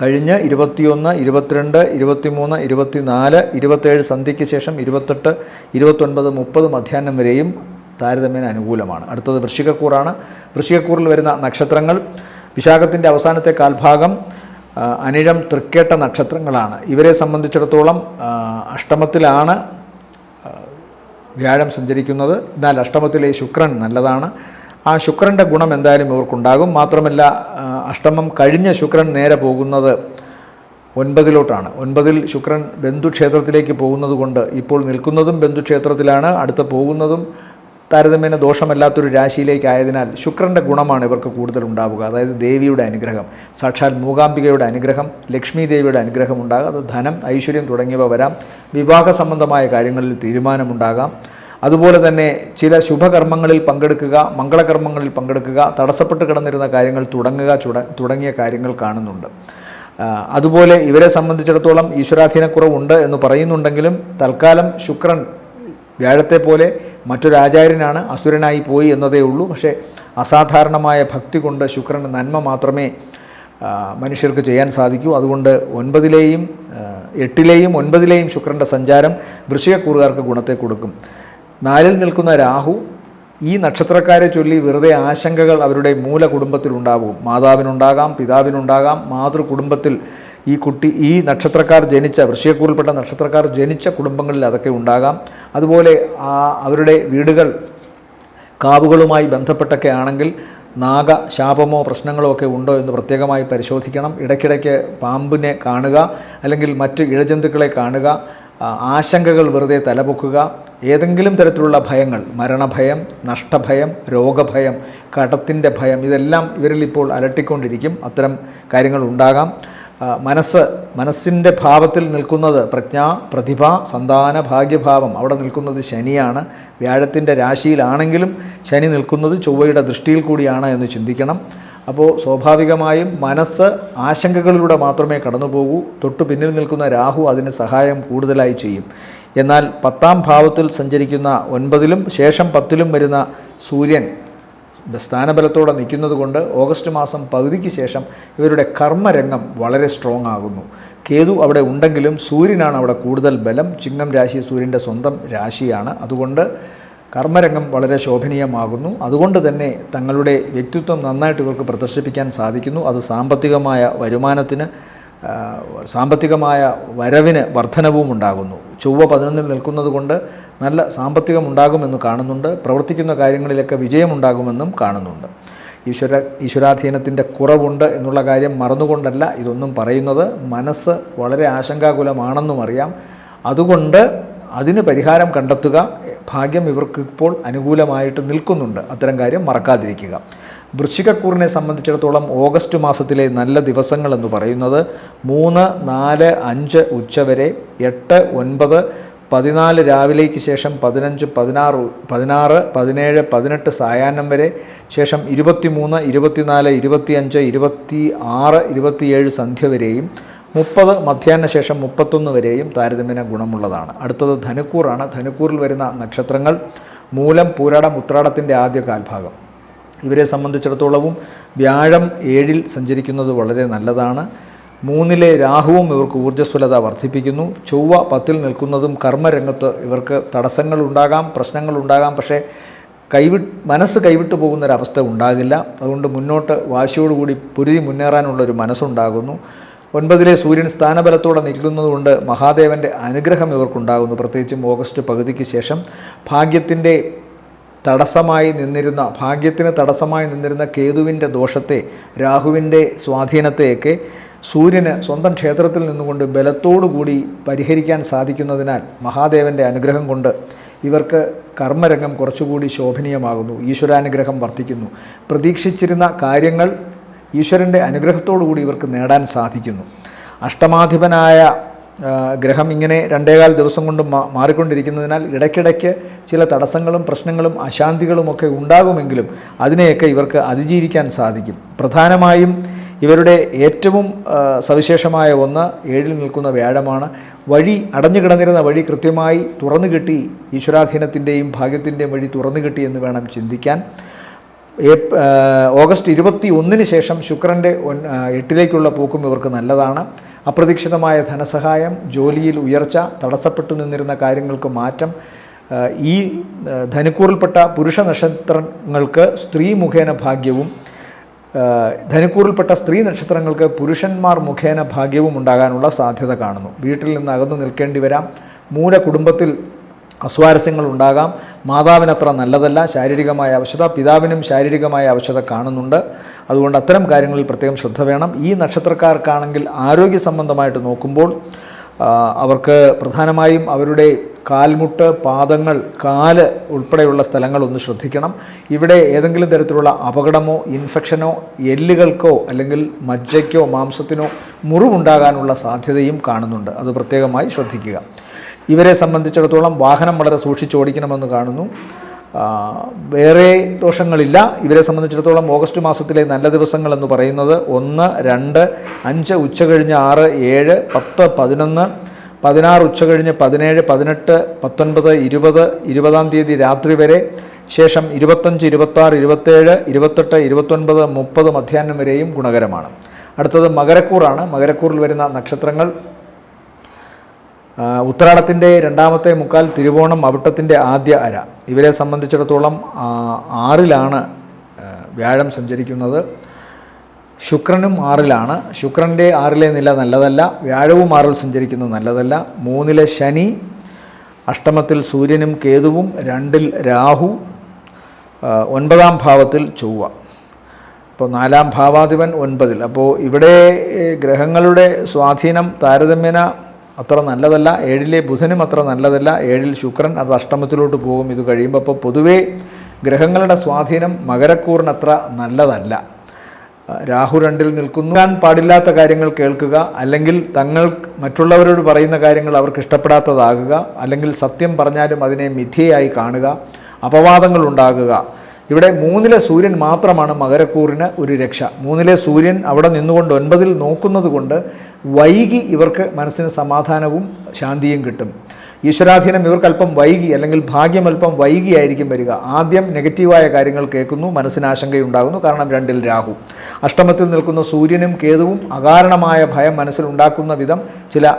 കഴിഞ്ഞ് 21, 22, 23, 24, 27 സന്ധ്യയ്ക്ക് ശേഷം 28, 29, 30 മധ്യാഹ്നം വരെയും താരതമ്യേന അനുകൂലമാണ്. അടുത്തത് വൃശ്ചികക്കൂറാണ്. വൃശ്ചികക്കൂറിൽ വരുന്ന നക്ഷത്രങ്ങൾ വിശാഖത്തിൻ്റെ അവസാനത്തെ കാൽഭാഗം, അനിഴം, തൃക്കേട്ട നക്ഷത്രങ്ങളാണ്. ഇവരെ സംബന്ധിച്ചിടത്തോളം അഷ്ടമത്തിലാണ് വ്യാഴം സഞ്ചരിക്കുന്നത്. എന്നാൽ അഷ്ടമത്തിലെ ശുക്രൻ നല്ലതാണ്. ആ ശുക്രൻ്റെ ഗുണം എന്തായാലും ഇവർക്കുണ്ടാകും. മാത്രമല്ല അഷ്ടമം കഴിഞ്ഞ ശുക്രൻ നേരെ പോകുന്നത് 9-ലോട്ടാണ്. 9-ൽ ശുക്രൻ ബന്ധുക്ഷേത്രത്തിലേക്ക് പോകുന്നത് കൊണ്ട് ഇപ്പോൾ നിൽക്കുന്നതും ബന്ധുക്ഷേത്രത്തിലാണ്, അടുത്ത് പോകുന്നതും താരതമ്യേന ദോഷമല്ലാത്തൊരു രാശിയിലേക്കായതിനാൽ ശുക്രൻ്റെ ഗുണമാണ് ഇവർക്ക് കൂടുതൽ ഉണ്ടാവുക. അതായത് ദേവിയുടെ അനുഗ്രഹം, സാക്ഷാൽ മൂകാംബികയുടെ അനുഗ്രഹം, ലക്ഷ്മി ദേവിയുടെ അനുഗ്രഹം ഉണ്ടാകുക. അത് ധനം, ഐശ്വര്യം തുടങ്ങിയവ വരാം. വിവാഹ സംബന്ധമായ കാര്യങ്ങളിൽ തീരുമാനമുണ്ടാകാം. അതുപോലെ തന്നെ ചില ശുഭകർമ്മങ്ങളിൽ പങ്കെടുക്കുക, മംഗളകർമ്മങ്ങളിൽ പങ്കെടുക്കുക, തടസ്സപ്പെട്ട് കിടന്നിരുന്ന കാര്യങ്ങൾ തുടങ്ങിയ കാര്യങ്ങൾ കാണുന്നുണ്ട്. അതുപോലെ ഇവരെ സംബന്ധിച്ചിടത്തോളം ഈശ്വരാധീനക്കുറവുണ്ട് എന്ന് പറയുന്നുണ്ടെങ്കിലും തൽക്കാലം ശുക്രൻ വ്യാഴത്തെ പോലെ മറ്റൊരാചാര്യനാണ്, അസുരനായി പോയി എന്നതേ ഉള്ളൂ. പക്ഷേ അസാധാരണമായ ഭക്തി കൊണ്ട് ശുക്രൻ നന്മ മാത്രമേ മനുഷ്യർക്ക് ചെയ്യാൻ സാധിക്കൂ. അതുകൊണ്ട് 9-ലെയും 8-ലെയും 9-ലെയും ശുക്രൻ്റെ സഞ്ചാരം വൃശ്ചികക്കൂറുകാർക്ക് ഗുണത്തെ കൊടുക്കും. 4-ൽ നിൽക്കുന്ന രാഹു ഈ നക്ഷത്രക്കാരെ ചൊല്ലി വെറുതെ ആശങ്കകൾ അവരുടെ മൂല കുടുംബത്തിലുണ്ടാവും. മാതാവിനുണ്ടാകാം, പിതാവിനുണ്ടാകാം, മാതൃകുടുംബത്തിൽ ഈ നക്ഷത്രക്കാർ ജനിച്ച, വൃശ്ചികക്കൂറിൽപ്പെട്ട നക്ഷത്രക്കാർ ജനിച്ച കുടുംബങ്ങളിൽ അതൊക്കെ ഉണ്ടാകാം. അതുപോലെ അവരുടെ വീടുകൾ കാവുകളുമായി ബന്ധപ്പെട്ടൊക്കെ ആണെങ്കിൽ നാഗശാപമോ പ്രശ്നങ്ങളോ ഒക്കെ ഉണ്ടോ എന്ന് പ്രത്യേകമായി പരിശോധിക്കണം. ഇടയ്ക്കിടയ്ക്ക് പാമ്പിനെ കാണുക, അല്ലെങ്കിൽ മറ്റ് ഇഴജന്തുക്കളെ കാണുക, ആശങ്കകൾ വെറുതെ തലപൊക്കുക, ഏതെങ്കിലും തരത്തിലുള്ള ഭയങ്ങൾ, മരണഭയം, നഷ്ടഭയം, രോഗഭയം, കടത്തിൻ്റെ ഭയം, ഇതെല്ലാം ഇവരിൽ ഇപ്പോൾ അലട്ടിക്കൊണ്ടിരിക്കും. അത്തരം കാര്യങ്ങൾ ഉണ്ടാകാം. മനസ്സിൻ്റെ ഭാവത്തിൽ നിൽക്കുന്നത് പ്രജ്ഞ, പ്രതിഭ, സന്താന, ഭാഗ്യഭാവം അവിടെ നിൽക്കുന്നത് ശനിയാണ്. വ്യാഴത്തിൻ്റെ രാശിയിലാണെങ്കിലും ശനി നിൽക്കുന്നത് ചൊവ്വയുടെ ദൃഷ്ടിയിൽ കൂടിയാണ് എന്ന് ചിന്തിക്കണം. അപ്പോൾ സ്വാഭാവികമായും മനസ്സ് ആശങ്കകളിലൂടെ മാത്രമേ കടന്നു പോകൂ. തൊട്ടു പിന്നിൽ നിൽക്കുന്ന രാഹു അതിന് സഹായം കൂടുതലായി ചെയ്യും. എന്നാൽ 10-ാം ഭാവത്തിൽ സഞ്ചരിക്കുന്ന 9-ലും ശേഷം 10-ലും വരുന്ന സൂര്യൻ സ്ഥാനബലത്തോടെ നിൽക്കുന്നത് കൊണ്ട് ഓഗസ്റ്റ് മാസം പകുതിക്ക് ശേഷം ഇവരുടെ കർമ്മരംഗം വളരെ സ്ട്രോങ് ആകുന്നു. കേതു അവിടെ ഉണ്ടെങ്കിലും സൂര്യനാണ് അവിടെ കൂടുതൽ ബലം. ചിങ്ങം രാശി സൂര്യൻ്റെ സ്വന്തം രാശിയാണ്. അതുകൊണ്ട് കർമ്മരംഗം വളരെ ശോഭനീയമാകുന്നു. അതുകൊണ്ട് തന്നെ തങ്ങളുടെ വ്യക്തിത്വം നന്നായിട്ട് ഇവർക്ക് പ്രദർശിപ്പിക്കാൻ സാധിക്കുന്നു. അത് സാമ്പത്തികമായ വരുമാനത്തിന്, സാമ്പത്തികമായ വരവിന് വർധനവും ഉണ്ടാകുന്നു. ചൊവ്വ 11-ൽ നിൽക്കുന്നത് കൊണ്ട് നല്ല സാമ്പത്തികം ഉണ്ടാകുമെന്ന് കാണുന്നുണ്ട്. പ്രവർത്തിക്കുന്ന കാര്യങ്ങളിലൊക്കെ വിജയമുണ്ടാകുമെന്നും കാണുന്നുണ്ട്. ഈശ്വരാധീനത്തിൻ്റെ കുറവുണ്ട് എന്നുള്ള കാര്യം മറന്നുകൊണ്ടല്ല ഇതൊന്നും പറയുന്നത്. മനസ്സ് വളരെ ആശങ്കാകുലമാണെന്നും അറിയാം. അതുകൊണ്ട് അതിന് പരിഹാരം കണ്ടെത്തുക. ഭാഗ്യം ഇവർക്കിപ്പോൾ അനുകൂലമായിട്ട് നിൽക്കുന്നുണ്ട്. അത്തരം കാര്യം മറക്കാതിരിക്കുക. വൃശ്ചികക്കൂറിനെ സംബന്ധിച്ചിടത്തോളം ഓഗസ്റ്റ് മാസത്തിലെ നല്ല ദിവസങ്ങൾ എന്ന് പറയുന്നത് 3, 4, 5 ഉച്ചവരെ, 8, 9, 14 രാവിലേക്ക് ശേഷം 15, 16, 17, 18 സായാഹ്നം വരെ, ശേഷം 23, 24, 25, 26, 27 സന്ധ്യ വരെയും, 30 മധ്യാഹ്ന ശേഷം 31 വരെയും താരതമ്യേന ഗുണമുള്ളതാണ്. അടുത്തത് ധനുക്കൂറാണ്. ധനുക്കൂറിൽ വരുന്ന നക്ഷത്രങ്ങൾ മൂലം, പൂരാടം, ഉത്രാടത്തിൻ്റെ ആദ്യ കാൽഭാഗം. ഇവരെ സംബന്ധിച്ചിടത്തോളവും വ്യാഴം 7-ൽ സഞ്ചരിക്കുന്നത് വളരെ നല്ലതാണ്. 3-ലെ രാഹുവും ഇവർക്ക് ഊർജ്ജസ്വലത വർദ്ധിപ്പിക്കുന്നു. ചൊവ്വ 10-ൽ നിൽക്കുന്നതും കർമ്മരംഗത്ത് ഇവർക്ക് തടസ്സങ്ങളുണ്ടാകാം, പ്രശ്നങ്ങളുണ്ടാകാം. പക്ഷേ മനസ്സ് കൈവിട്ടു പോകുന്നൊരവസ്ഥ ഉണ്ടാകില്ല. അതുകൊണ്ട് മുന്നോട്ട് വാശിയോടുകൂടി പൊരുതി മുന്നേറാനുള്ളൊരു മനസ്സുണ്ടാകുന്നു. 9-ലെ സൂര്യൻ സ്ഥാനബലത്തോടെ നിൽക്കുന്നതുകൊണ്ട് മഹാദേവൻ്റെ അനുഗ്രഹം ഇവർക്കുണ്ടാകുന്നു. പ്രത്യേകിച്ചും ഓഗസ്റ്റ് പകുതിക്ക് ശേഷം ഭാഗ്യത്തിന് തടസ്സമായി നിന്നിരുന്ന കേതുവിൻ്റെ ദോഷത്തെ, രാഹുവിൻ്റെ സ്വാധീനത്തെയൊക്കെ സൂര്യന് സ്വന്തം ക്ഷേത്രത്തിൽ നിന്നുകൊണ്ട് ബലത്തോടുകൂടി പരിഹരിക്കാൻ സാധിക്കുന്നതിനാൽ മഹാദേവൻ്റെ അനുഗ്രഹം കൊണ്ട് ഇവർക്ക് കർമ്മരംഗം കുറച്ചുകൂടി ശോഭനീയമാകുന്നു. ഈശ്വരാനുഗ്രഹം വർദ്ധിക്കുന്നു. പ്രതീക്ഷിച്ചിരുന്ന കാര്യങ്ങൾ ഈശ്വരൻ്റെ അനുഗ്രഹത്തോടുകൂടി ഇവർക്ക് നേടാൻ സാധിക്കുന്നു. അഷ്ടമാധിപനായ ഗ്രഹം ഇങ്ങനെ 2.25 ദിവസം കൊണ്ട് മാറിക്കൊണ്ടിരിക്കുന്നതിനാൽ ഇടയ്ക്കിടയ്ക്ക് ചില തടസ്സങ്ങളും പ്രശ്നങ്ങളും അശാന്തികളുമൊക്കെ ഉണ്ടാകുമെങ്കിലും അതിനെയൊക്കെ ഇവർക്ക് അതിജീവിക്കാൻ സാധിക്കും. പ്രധാനമായും ഇവരുടെ ഏറ്റവും സവിശേഷമായ ഒന്ന് 7-ൽ നിൽക്കുന്ന വ്യാഴമാണ്. വഴി അടഞ്ഞു കിടന്നിരുന്ന വഴി കൃത്യമായി തുറന്നു കിട്ടി, ഈശ്വരാധീനത്തിൻ്റെയും ഭാഗ്യത്തിൻ്റെയും വഴി തുറന്നു കിട്ടി എന്ന് വേണം ചിന്തിക്കാൻ. ഓഗസ്റ്റ് 21-ന് ശേഷം ശുക്രൻ്റെ 8-ലേക്കുള്ള പോക്കും ഇവർക്ക് നല്ലതാണ്. അപ്രതീക്ഷിതമായ ധനസഹായം, ജോലിയിൽ ഉയർച്ച, തടസ്സപ്പെട്ടു നിന്നിരുന്ന കാര്യങ്ങൾക്ക് മാറ്റം. ഈ ധനുക്കൂറിൽപ്പെട്ട പുരുഷ നക്ഷത്രങ്ങൾക്ക് സ്ത്രീ മുഖേന ഭാഗ്യവും, ധനുക്കൂറിൽപ്പെട്ട സ്ത്രീ നക്ഷത്രങ്ങൾക്ക് പുരുഷന്മാർ മുഖേന ഭാഗ്യവും ഉണ്ടാകാനുള്ള സാധ്യത കാണുന്നു. വീട്ടിൽ നിന്ന് അകന്നു നിൽക്കേണ്ടി വരാം. മൂല കുടുംബത്തിൽ അസ്വാരസ്യങ്ങൾ ഉണ്ടാകാം. മാതാവിനത്ര നല്ലതല്ല, ശാരീരികമായ അവശത. പിതാവിനും ശാരീരികമായ അവശത കാണുന്നുണ്ട്. അതുകൊണ്ട് അത്തരം കാര്യങ്ങളിൽ പ്രത്യേകം ശ്രദ്ധ വേണം. ഈ നക്ഷത്രക്കാർക്കാണെങ്കിൽ ആരോഗ്യ സംബന്ധമായിട്ട് നോക്കുമ്പോൾ അവർക്ക് പ്രധാനമായും അവരുടെ കാൽമുട്ട്, പാദങ്ങൾ, കാല് ഉൾപ്പെടെയുള്ള സ്ഥലങ്ങൾ ഒന്ന് ശ്രദ്ധിക്കണം. ഇവിടെ ഏതെങ്കിലും തരത്തിലുള്ള അപകടമോ ഇൻഫെക്ഷനോ എല്ലുകൾക്കോ അല്ലെങ്കിൽ മജ്ജയ്ക്കോ മാംസത്തിനോ മുറിവുണ്ടാകാനുള്ള സാധ്യതയും കാണുന്നുണ്ട്. അത് പ്രത്യേകമായി ശ്രദ്ധിക്കുക. ഇവരെ സംബന്ധിച്ചിടത്തോളം വാഹനം വളരെ സൂക്ഷിച്ചോടിക്കണമെന്ന് കാണുന്നു. വേറെ ദോഷങ്ങളില്ല. ഇവരെ സംബന്ധിച്ചിടത്തോളം ഓഗസ്റ്റ് മാസത്തിലെ നല്ല ദിവസങ്ങൾ എന്ന് പറയുന്നത് 1, 2, 5 ഉച്ചകഴിഞ്ഞ് 6, 7, 10, 11, 16 ഉച്ചകഴിഞ്ഞ് 17, 18, 19, 20, 20-ാം തീയതി രാത്രി വരെ, ശേഷം 25, 26, 27, 28, 29, 30 മധ്യാഹ്നം വരെയും ഗുണകരമാണ്. അടുത്തത് മകരക്കൂറാണ്. മകരക്കൂറിൽ വരുന്ന നക്ഷത്രങ്ങൾ ഉത്രാടത്തിൻ്റെ 2-ാമത്തെ മുക്കാൽ, തിരുവോണം, അവിട്ടത്തിൻ്റെ ആദ്യ അര. ഇവരെ സംബന്ധിച്ചിടത്തോളം 6-ലാണ് വ്യാഴം സഞ്ചരിക്കുന്നത്. ശുക്രനും 6-ലാണ്. ശുക്രൻ്റെ 6-ലെ നില നല്ലതല്ല. വ്യാഴവും 6-ൽ സഞ്ചരിക്കുന്നത് നല്ലതല്ല. 3-ലെ ശനി, അഷ്ടമത്തിൽ സൂര്യനും കേതുവും, 2-ൽ രാഹു, 9-ാം ഭാവത്തിൽ ചൊവ്വ. അപ്പോൾ 4-ാം ഭാവാധിപൻ 9-ൽ. അപ്പോൾ ഇവിടെ ഗ്രഹങ്ങളുടെ സ്വാധീനം താരതമ്യേന അത്ര നല്ലതല്ല. 7-ലെ ബുധനും അത്ര നല്ലതല്ല. 7-ൽ ശുക്രൻ, അത് അഷ്ടമത്തിലോട്ട് പോകും ഇത് കഴിയുമ്പോൾ. അപ്പോൾ പൊതുവേ ഗ്രഹങ്ങളുടെ സ്വാധീനം മകരക്കൂറിന് അത്ര നല്ലതല്ല. രാഹു 2-ൽ നിൽക്കുന്നു. ഞാൻ പാടില്ലാത്ത കാര്യങ്ങൾ കേൾക്കുക, അല്ലെങ്കിൽ തങ്ങൾ മറ്റുള്ളവരോട് പറയുന്ന കാര്യങ്ങൾ അവർക്ക് ഇഷ്ടപ്പെടാത്തതാകുക, അല്ലെങ്കിൽ സത്യം പറഞ്ഞാലും അതിനെ മിഥ്യയായി കാണുക, അപവാദങ്ങൾ ഉണ്ടാകുക. ഇവിടെ 3-ലെ സൂര്യൻ മാത്രമാണ് മകരക്കൂറിന് ഒരു രക്ഷ. 3-ലെ സൂര്യൻ അവിടെ നിന്നുകൊണ്ട് 9-ൽ നോക്കുന്നത് കൊണ്ട് വൈകി ഇവർക്ക് മനസ്സിന് സമാധാനവും ശാന്തിയും കിട്ടും. ഈശ്വരാധീനം ഇവർക്കല്പം വൈകി, അല്ലെങ്കിൽ ഭാഗ്യം അല്പം വൈകിയായിരിക്കും വരിക. ആദ്യം നെഗറ്റീവായ കാര്യങ്ങൾ കേൾക്കുന്നു, മനസ്സിന് ആശങ്കയുണ്ടാകുന്നു. കാരണം 2-ൽ രാഹു. അഷ്ടമത്തിൽ നിൽക്കുന്ന സൂര്യനും കേതുവും അകാരണമായ ഭയം മനസ്സിലുണ്ടാക്കുന്ന വിധം ചില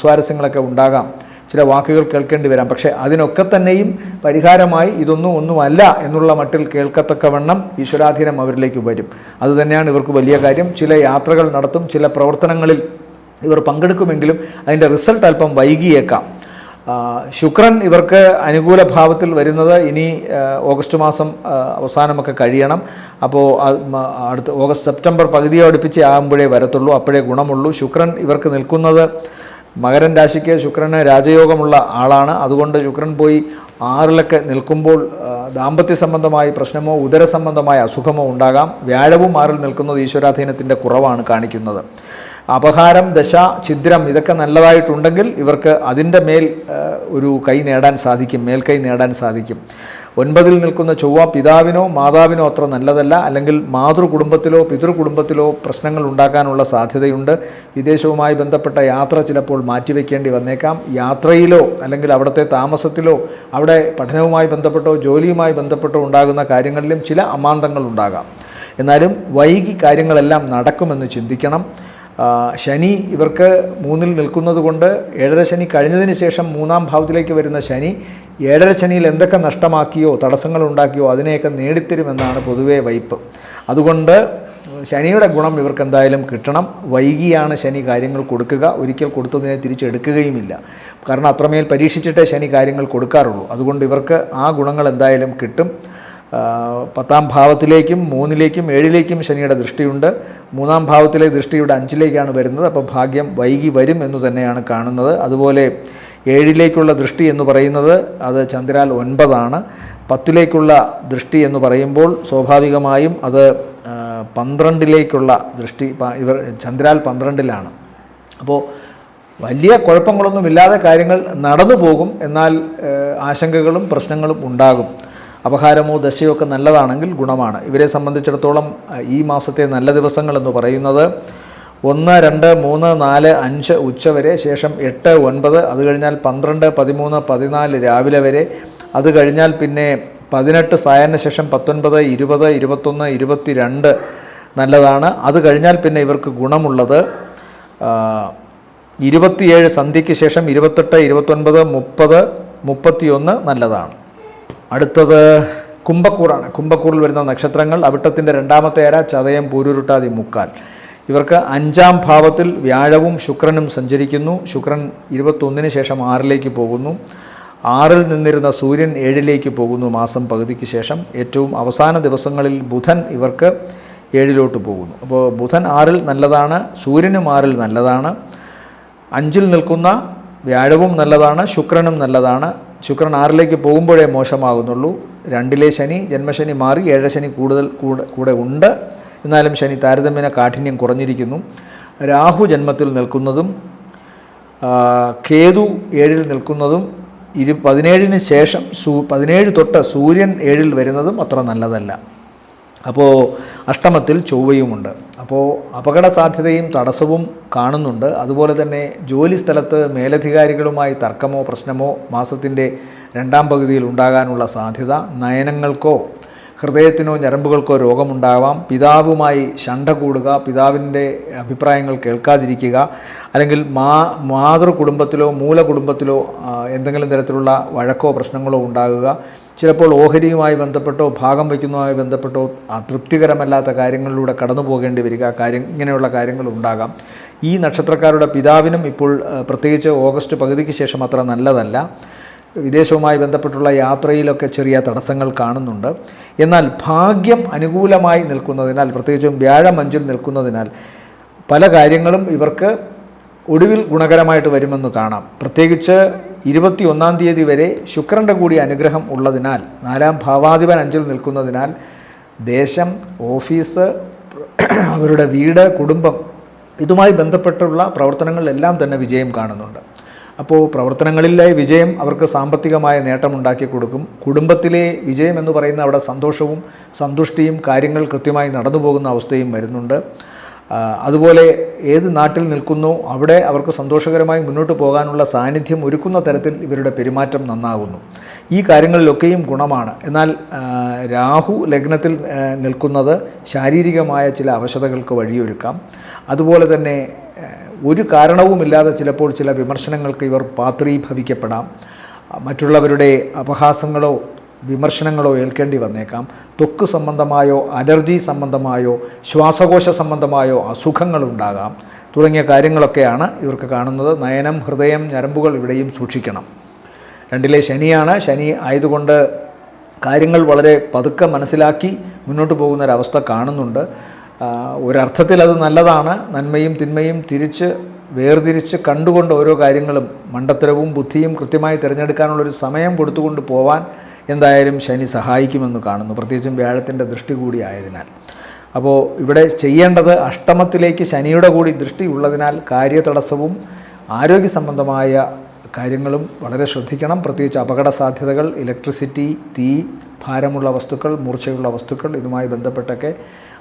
സ്വാരസ്യങ്ങളൊക്കെ ഉണ്ടാകാം. ചില വാക്കുകൾ കേൾക്കേണ്ടി വരാം. പക്ഷേ അതിനൊക്കെ തന്നെയും പരിഹാരമായി ഒന്നുമല്ല എന്നുള്ള മട്ടിൽ കേൾക്കത്തക്കവണ്ണം ഈശ്വരാധീനം അവരിലേക്ക് വരും. അതുതന്നെയാണ് ഇവർക്ക് വലിയ കാര്യം. ചില യാത്രകൾ നടത്തും, ചില പ്രവർത്തനങ്ങളിൽ ഇവർ പങ്കെടുക്കുമെങ്കിലും അതിൻ്റെ റിസൾട്ട് അല്പം വൈകിയേക്കാം. ശുക്രൻ ഇവർക്ക് അനുകൂല ഭാവത്തിൽ വരുന്നത് ഇനി ഓഗസ്റ്റ് മാസം അവസാനമൊക്കെ കഴിയണം. അപ്പോൾ അടുത്ത സെപ്റ്റംബർ പകുതിയോ അടുപ്പിച്ച് ആകുമ്പോഴേ വരത്തുള്ളൂ, അപ്പോഴേ ഗുണമുള്ളൂ. ശുക്രൻ ഇവർക്ക് നിൽക്കുന്നത് മകരൻ രാശിക്ക് ശുക്രന് രാജയോഗമുള്ള ആളാണ്. അതുകൊണ്ട് ശുക്രൻ പോയി 6-ലൊക്കെ നിൽക്കുമ്പോൾ ദാമ്പത്യ സംബന്ധമായി പ്രശ്നമോ ഉദര സംബന്ധമായ അസുഖമോ ഉണ്ടാകാം. വ്യാഴവും 6-ൽ നിൽക്കുന്നത് ഈശ്വരാധീനത്തിൻ്റെ കുറവാണ് കാണിക്കുന്നത്. അപഹാരം, ദശ, ഛിദ്രം ഇതൊക്കെ നല്ലതായിട്ടുണ്ടെങ്കിൽ ഇവർക്ക് അതിൻ്റെ മേൽ ഒരു കൈ നേടാൻ സാധിക്കും, മേൽക്കൈ നേടാൻ സാധിക്കും. 9-ൽ നിൽക്കുന്ന ചൊവ്വ പിതാവിനോ മാതാവിനോ അത്ര നല്ലതല്ല, അല്ലെങ്കിൽ മാതൃകുടുംബത്തിലോ പിതൃകുടുംബത്തിലോ പ്രശ്നങ്ങൾ ഉണ്ടാക്കാനുള്ള സാധ്യതയുണ്ട്. വിദേശവുമായി ബന്ധപ്പെട്ട യാത്ര ചിലപ്പോൾ മാറ്റിവെക്കേണ്ടി വന്നേക്കാം. യാത്രയിലോ അല്ലെങ്കിൽ അവിടുത്തെ താമസത്തിലോ അവിടെ പഠനവുമായി ബന്ധപ്പെട്ടോ ജോലിയുമായി ബന്ധപ്പെട്ടോ ഉണ്ടാകുന്ന കാര്യങ്ങളിലും ചില അമാന്തങ്ങൾ ഉണ്ടാകാം. എന്നാലും വൈകി കാര്യങ്ങളെല്ലാം നടക്കുമെന്ന് ചിന്തിക്കണം. ശനി ഇവർക്ക് 3-ൽ നിൽക്കുന്നത് കൊണ്ട് 7-ര ശനി കഴിഞ്ഞതിന് ശേഷം 3-ാം ഭാവത്തിലേക്ക് വരുന്ന ശനി 7-ര ശനിയിൽ എന്തൊക്കെ നഷ്ടമാക്കിയോ തടസ്സങ്ങൾ ഉണ്ടാക്കിയോ അതിനെയൊക്കെ നേടിത്തരുമെന്നാണ് പൊതുവേ വയ്പ്. അതുകൊണ്ട് ശനിയുടെ ഗുണം ഇവർക്ക് എന്തായാലും കിട്ടണം. വൈകിയാണ് ശനി കാര്യങ്ങൾ കൊടുക്കുക, ഒരിക്കൽ കൊടുത്തതിനെ തിരിച്ചെടുക്കുകയുമില്ല. കാരണം അത്രമേൽ പരീക്ഷിച്ചിട്ടേ ശനി കാര്യങ്ങൾ കൊടുക്കാറുള്ളൂ. അതുകൊണ്ട് ഇവർക്ക് ആ ഗുണങ്ങൾ എന്തായാലും കിട്ടും. 10-ാം ഭാവത്തിലേക്കും 3-ലേക്കും 7-ലേക്കും ശനിയുടെ ദൃഷ്ടിയുണ്ട്. 3-ാം ഭാവത്തിലെ ദൃഷ്ടിയുടെ 5-ലേക്കാണ് വരുന്നത്. അപ്പോൾ ഭാഗ്യം വൈകി വരും എന്ന് തന്നെയാണ് കാണുന്നത്. അതുപോലെ 7-ലേക്കുള്ള ദൃഷ്ടി എന്ന് പറയുന്നത് അത് ചന്ദ്രാൽ 9 10-ലേക്കുള്ള ദൃഷ്ടി എന്ന് പറയുമ്പോൾ സ്വാഭാവികമായും അത് 12-ലേക്കുള്ള ദൃഷ്ടി. ഇവർ ചന്ദ്രാൽ 12-ലാണ്. അപ്പോൾ വലിയ കുഴപ്പങ്ങളൊന്നുമില്ലാതെ കാര്യങ്ങൾ നടന്നു പോകും. എന്നാൽ ആശങ്കകളും പ്രശ്നങ്ങളും ഉണ്ടാകും. അപഹാരമോ ദശയോ ഒക്കെ നല്ലതാണെങ്കിൽ ഗുണമാണ്. ഇവരെ സംബന്ധിച്ചിടത്തോളം ഈ മാസത്തെ നല്ല ദിവസങ്ങളെന്ന് പറയുന്നത് 1, 2, 3, 4, 5 ഉച്ചവരെ, ശേഷം 8, 9, അത് കഴിഞ്ഞാൽ 12, 13, 14 രാവിലെ വരെ, അത് കഴിഞ്ഞാൽ പിന്നെ 18 സായാഹ്ന ശേഷം 19, 20, 21, 22 നല്ലതാണ്. അത് കഴിഞ്ഞാൽ പിന്നെ ഇവർക്ക് ഗുണമുള്ളത് 27 സന്ധ്യയ്ക്ക് ശേഷം 28, 29, 30, 31 നല്ലതാണ്. അടുത്തത് കുംഭക്കൂറാണ്. കുംഭക്കൂറിൽ വരുന്ന നക്ഷത്രങ്ങൾ അവിട്ടത്തിൻ്റെ 2ാമത്തെ അര, ചതയം, പൂരുരുട്ടാതി, മുക്കാൽ. ഇവർക്ക് 5ാം ഭാവത്തിൽ വ്യാഴവും ശുക്രനും സഞ്ചരിക്കുന്നു. ശുക്രൻ 21 ശേഷം 6ലേക്ക് പോകുന്നു. 6ൽ നിന്നിരുന്ന സൂര്യൻ 7ലേക്ക് പോകുന്നു മാസം പകുതിക്ക് ശേഷം. ഏറ്റവും അവസാന ദിവസങ്ങളിൽ ബുധൻ ഇവർക്ക് 7ലോട്ട് പോകുന്നു. അപ്പോൾ ബുധൻ 6ൽ നല്ലതാണ്, സൂര്യനും 6ൽ നല്ലതാണ്. 5ൽ നിൽക്കുന്ന വ്യാഴവും നല്ലതാണ്, ശുക്രനും നല്ലതാണ്. ശുക്രൻ 6ലേക്ക് പോകുമ്പോഴേ മോശമാകുന്നുള്ളൂ. 2ലെ ശനി, ജന്മശനി മാറി 7 ശനി കൂടെ ഉണ്ട്. എന്നാലും ശനി താരതമ്യേന കാഠിന്യം കുറഞ്ഞിരിക്കുന്നു. രാഹു ജന്മത്തിൽ നിൽക്കുന്നതും കേതു 7ൽ നിൽക്കുന്നതും 17 ശേഷം 17 തൊട്ട് സൂര്യൻ 7ൽ വരുന്നതും അത്ര നല്ലതല്ല. അപ്പോൾ അഷ്ടമത്തിൽ ചൊവ്വയുമുണ്ട്. അപ്പോൾ അപകട സാധ്യതയും തടസ്സവും കാണുന്നുണ്ട്. അതുപോലെ തന്നെ ജോലി സ്ഥലത്ത് മേലധികാരികളുമായി തർക്കമോ പ്രശ്നമോ മാസത്തിൻ്റെ 2ാം പകുതിയിൽ ഉണ്ടാകാനുള്ള സാധ്യത. നയനങ്ങൾക്കോ ഹൃദയത്തിനോ ഞരമ്പുകൾക്കോ രോഗമുണ്ടാകാം. പിതാവുമായി ശണ്ട കൂടുക, പിതാവിൻ്റെ അഭിപ്രായങ്ങൾ കേൾക്കാതിരിക്കുക, അല്ലെങ്കിൽ മാതൃകുടുംബത്തിലോ മൂലകുടുംബത്തിലോ എന്തെങ്കിലും തരത്തിലുള്ള വഴക്കോ പ്രശ്നങ്ങളോ ഉണ്ടാകുക. ചിലപ്പോൾ ഓഹരിയുമായി ബന്ധപ്പെട്ടോ ഭാഗം വയ്ക്കുന്നതുമായി ബന്ധപ്പെട്ടോ തൃപ്തികരമല്ലാത്ത കാര്യങ്ങളിലൂടെ കടന്നു പോകേണ്ടി വരിക, ഇങ്ങനെയുള്ള കാര്യങ്ങൾ ഉണ്ടാകാം. ഈ നക്ഷത്രക്കാരുടെ പിതാവിനും ഇപ്പോൾ പ്രത്യേകിച്ച് ഓഗസ്റ്റ് പകുതിക്ക് ശേഷം അത്ര നല്ലതല്ല. വിദേശവുമായി ബന്ധപ്പെട്ടുള്ള യാത്രയിലൊക്കെ ചെറിയ തടസ്സങ്ങൾ കാണുന്നുണ്ട്. എന്നാൽ ഭാഗ്യം അനുകൂലമായി നിൽക്കുന്നതിനാൽ, പ്രത്യേകിച്ചും വ്യാഴം 5ൽ നിൽക്കുന്നതിനാൽ പല കാര്യങ്ങളും ഇവർക്ക് ഒടുവിൽ ഗുണകരമായിട്ട് വരുമെന്ന് കാണാം. പ്രത്യേകിച്ച് 21-ാം തീയതി വരെ ശുക്രൻ്റെ കൂടി അനുഗ്രഹം ഉള്ളതിനാൽ, 4ാം ഭാവാധിപൻ 5ൽ നിൽക്കുന്നതിനാൽ ദേശം, ഓഫീസ്, അവരുടെ വീട്, കുടുംബം ഇതുമായി ബന്ധപ്പെട്ടുള്ള പ്രവർത്തനങ്ങളിലെല്ലാം തന്നെ വിജയം കാണുന്നുണ്ട്. അപ്പോൾ പ്രവർത്തനങ്ങളിലെ വിജയം അവർക്ക് സാമ്പത്തികമായ നേട്ടമുണ്ടാക്കി കൊടുക്കും. കുടുംബത്തിലെ വിജയം എന്ന് പറയുന്ന അവിടെ സന്തോഷവും സന്തുഷ്ടിയും കാര്യങ്ങൾ കൃത്യമായി നടന്നു പോകുന്ന അവസ്ഥയും വരുന്നുണ്ട്. അതുപോലെ ഏത് നാട്ടിൽ നിൽക്കുന്നോ അവിടെ അവർക്ക് സന്തോഷകരമായി മുന്നോട്ട് പോകാനുള്ള സാന്നിധ്യം ഒരുക്കുന്ന തരത്തിൽ ഇവരുടെ പെരുമാറ്റം നന്നാകുന്നു. ഈ കാര്യങ്ങളിലൊക്കെയും ഗുണമാണ്. എന്നാൽ രാഹു ലഗ്നത്തിൽ നിൽക്കുന്നത് ശാരീരികമായ ചില അവശതകൾക്ക് വഴിയൊരുക്കാം. അതുപോലെ തന്നെ ഒരു കാരണവുമില്ലാതെ ചിലപ്പോൾ ചില വിമർശനങ്ങൾക്ക് ഇവർ പാത്രീഭവിക്കപ്പെടാം. മറ്റുള്ളവരുടെ അപഹാസങ്ങളോ വിമർശനങ്ങളോ ഏൽക്കേണ്ടി വന്നേക്കാം. ത്വക്ക് സംബന്ധമായോ അലർജി സംബന്ധമായോ ശ്വാസകോശ സംബന്ധമായോ അസുഖങ്ങളുണ്ടാകാം. തുടങ്ങിയ കാര്യങ്ങളൊക്കെയാണ് ഇവർക്ക് കാണുന്നത്. നയനം, ഹൃദയം, ഞരമ്പുകൾ ഇവിടെയും സൂക്ഷിക്കണം. 2ലെ ശനിയാണ്. ശനി ആയതുകൊണ്ട് കാര്യങ്ങൾ വളരെ പതുക്കെ മനസ്സിലാക്കി മുന്നോട്ട് പോകുന്നൊരവസ്ഥ കാണുന്നുണ്ട്. ഒരർത്ഥത്തിൽ അത് നല്ലതാണ്. നന്മയും തിന്മയും വേർതിരിച്ച് കണ്ടുകൊണ്ട് ഓരോ കാര്യങ്ങളും മണ്ടത്തരവും ബുദ്ധിയും കൃത്യമായി തിരഞ്ഞെടുക്കാനുള്ളൊരു സമയം കൊടുത്തുകൊണ്ട് പോവാൻ എന്തായാലും ശനി സഹായിക്കുമെന്ന് കാണുന്നു, പ്രത്യേകിച്ചും വ്യാഴത്തിൻ്റെ ദൃഷ്ടി കൂടി ആയതിനാൽ. അപ്പോൾ ഇവിടെ ചെയ്യേണ്ടത്, അഷ്ടമത്തിലേക്ക് ശനിയുടെ കൂടി ദൃഷ്ടി ഉള്ളതിനാൽ കാര്യതടസ്സവും ആരോഗ്യ സംബന്ധമായ കാര്യങ്ങളും വളരെ ശ്രദ്ധിക്കണം. പ്രത്യേകിച്ച് അപകട സാധ്യതകൾ, ഇലക്ട്രിസിറ്റി, തീ, ഭാരമുള്ള വസ്തുക്കൾ, മൂർച്ചയുള്ള വസ്തുക്കൾ ഇതുമായി ബന്ധപ്പെട്ടൊക്കെ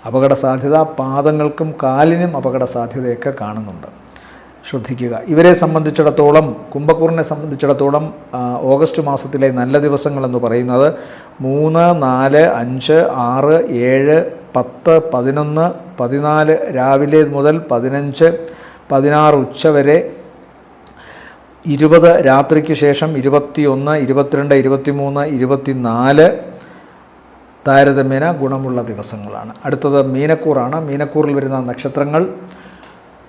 അപകട സാധ്യത, പാദങ്ങൾക്കും കാലിനും അപകട സാധ്യതയൊക്കെ കാണുന്നുണ്ട്. ശ്രദ്ധിക്കുക. ഇവരെ സംബന്ധിച്ചിടത്തോളം, കുംഭക്കൂറിനെ സംബന്ധിച്ചിടത്തോളം ഓഗസ്റ്റ് മാസത്തിലെ നല്ല ദിവസങ്ങളെന്ന് പറയുന്നത് 3, 4, 5, 6, 7, 10, 11, 14 രാവിലെ മുതൽ 15, 16 ഉച്ചവരെ, 20 രാത്രിക്ക് ശേഷം, 21, 22, 23, 24 താരതമ്യേന ഗുണമുള്ള ദിവസങ്ങളാണ്. അടുത്തത് മീനക്കൂറാണ്. മീനക്കൂറിൽ വരുന്ന നക്ഷത്രങ്ങൾ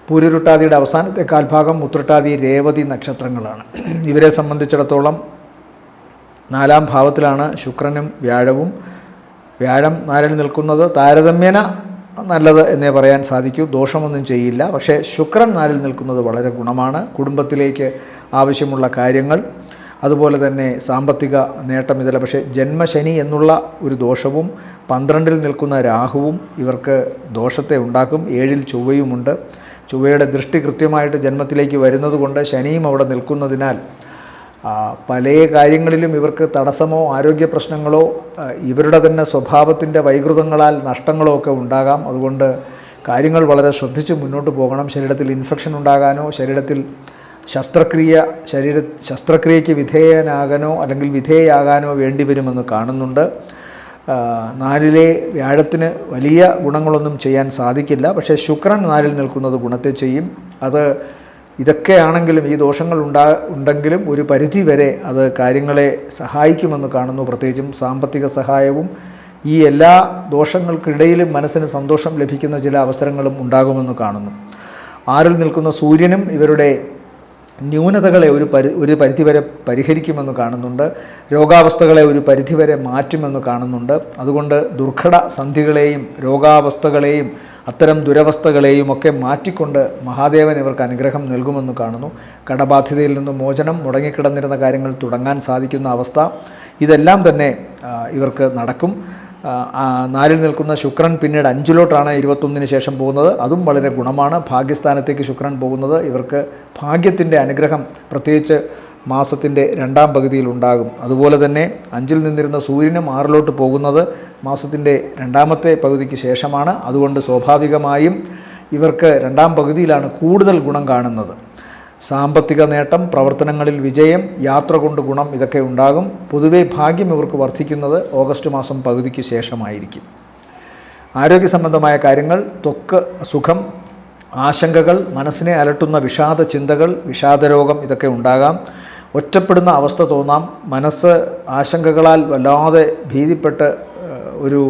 പൂരുരുട്ടാതിയുടെ അവസാനത്തെ കാൽഭാഗം, ഉത്രട്ടാതി, രേവതി നക്ഷത്രങ്ങളാണ്. ഇവരെ സംബന്ധിച്ചിടത്തോളം 4ാം ഭാവത്തിലാണ് ശുക്രനും വ്യാഴവും. വ്യാഴം 4ൽ നിൽക്കുന്നത് താരതമ്യേന നല്ലത് എന്നേ പറയാൻ സാധിക്കൂ, ദോഷമൊന്നും ചെയ്യില്ല. പക്ഷേ ശുക്രൻ 4ൽ നിൽക്കുന്നത് വളരെ ഗുണമാണ്. കുടുംബത്തിലേക്ക് ആവശ്യമുള്ള കാര്യങ്ങൾ, അതുപോലെ തന്നെ സാമ്പത്തിക നേട്ടം ഇതിൽ. പക്ഷേ ജന്മശനി എന്നുള്ള ഒരു ദോഷവും 12ൽ നിൽക്കുന്ന രാഹുവും ഇവർക്ക് ദോഷത്തെ ഉണ്ടാക്കും. 7ൽ ചൊവ്വയുമുണ്ട്. ചൊവ്വയുടെ ദൃഷ്ടി കൃത്യമായിട്ട് ജന്മത്തിലേക്ക് വരുന്നത് കൊണ്ട് ശനിയും അവിടെ നിൽക്കുന്നതിനാൽ പല കാര്യങ്ങളിലും ഇവർക്ക് തടസ്സമോ ആരോഗ്യ പ്രശ്നങ്ങളോ ഇവരുടെ തന്നെ സ്വഭാവത്തിൻ്റെ വൈകൃതങ്ങളാൽ നഷ്ടങ്ങളോ ഒക്കെ ഉണ്ടാകാം. അതുകൊണ്ട് കാര്യങ്ങൾ വളരെ ശ്രദ്ധിച്ച് മുന്നോട്ട് പോകണം. ശരീരത്തിൽ ഇൻഫെക്ഷൻ ഉണ്ടാകാനോ ശരീരത്തിൽ ശസ്ത്രക്രിയയ്ക്ക് വിധേയനാകാനോ അല്ലെങ്കിൽ വിധേയയാകാനോ വേണ്ടി വരുമെന്ന് കാണുന്നുണ്ട്. 4-ലെ വ്യാഴത്തിന് വലിയ ഗുണങ്ങളൊന്നും ചെയ്യാൻ സാധിക്കില്ല. പക്ഷേ ശുക്രൻ 4-ൽ നിൽക്കുന്നത് ഗുണത്തെ ചെയ്യും. ഇതൊക്കെയാണെങ്കിലും ഈ ദോഷങ്ങൾ ഉണ്ടെങ്കിലും ഒരു പരിധി വരെ അത് കാര്യങ്ങളെ സഹായിക്കുമെന്ന് കാണുന്നു. പ്രത്യേകിച്ചും സാമ്പത്തിക സഹായവും ഈ എല്ലാ ദോഷങ്ങൾക്കിടയിലും മനസ്സിന് സന്തോഷം ലഭിക്കുന്ന ചില അവസരങ്ങളും ഉണ്ടാകുമെന്ന് കാണുന്നു. 6-ൽ നിൽക്കുന്ന സൂര്യനും ഇവരുടെ ന്യൂനതകളെ ഒരു പരിധിവരെ പരിഹരിക്കുമെന്ന് കാണുന്നുണ്ട്. രോഗാവസ്ഥകളെ ഒരു പരിധിവരെ മാറ്റുമെന്ന് കാണുന്നുണ്ട്. അതുകൊണ്ട് ദുർഘട സന്ധികളെയും രോഗാവസ്ഥകളെയും അത്തരം ദുരവസ്ഥകളെയും ഒക്കെ മാറ്റിക്കൊണ്ട് മഹാദേവൻ ഇവർക്ക് അനുഗ്രഹം നൽകുമെന്ന് കാണുന്നു. കടബാധ്യതയിൽ നിന്നും മോചനം, മുടങ്ങിക്കിടന്നിരുന്ന കാര്യങ്ങൾ തുടങ്ങാൻ സാധിക്കുന്ന അവസ്ഥ, ഇതെല്ലാം തന്നെ ഇവർക്ക് നടക്കും. 4-ൽ നിൽക്കുന്ന ശുക്രൻ പിന്നീട് 5-ലോട്ടാണ് 21-ന് ശേഷം പോകുന്നത്. അതും വളരെ ഗുണമാണ്. ഭാഗ്യസ്ഥാനത്തേക്ക് ശുക്രൻ പോകുന്നത് ഇവർക്ക് ഭാഗ്യത്തിൻ്റെ അനുഗ്രഹം പ്രത്യേകിച്ച് മാസത്തിൻ്റെ 2ാം പകുതിയിൽ ഉണ്ടാകും. അതുപോലെ തന്നെ 5-ൽ നിന്നിരുന്ന സൂര്യനും 6-ലോട്ട് പോകുന്നത് മാസത്തിൻ്റെ 2ാമത്തെ പകുതിക്ക് ശേഷമാണ്. അതുകൊണ്ട് സ്വാഭാവികമായും ഇവർക്ക് 2ാം പകുതിയിലാണ് കൂടുതൽ ഗുണം കാണുന്നത്. സാമ്പത്തിക നേട്ടം, പ്രവർത്തനങ്ങളിൽ വിജയം, യാത്ര കൊണ്ട് ഗുണം, ഇതൊക്കെ ഉണ്ടാകും. പൊതുവെ ഭാഗ്യം ഇവർക്ക് വർദ്ധിക്കുന്നത് ഓഗസ്റ്റ് മാസം പകുതിക്ക് ശേഷമായിരിക്കും. ആരോഗ്യ സംബന്ധമായ കാര്യങ്ങൾ, ത്വക്ക് അസുഖം, ആശങ്കകൾ, മനസ്സിനെ അലട്ടുന്ന വിഷാദ ചിന്തകൾ, വിഷാദരോഗം, ഇതൊക്കെ ഉണ്ടാകാം. ഒറ്റപ്പെടുന്ന അവസ്ഥ തോന്നാം. മനസ്സ് ആശങ്കകളാൽ വല്ലാതെ ഭീതിപ്പെട്ട് ഒരു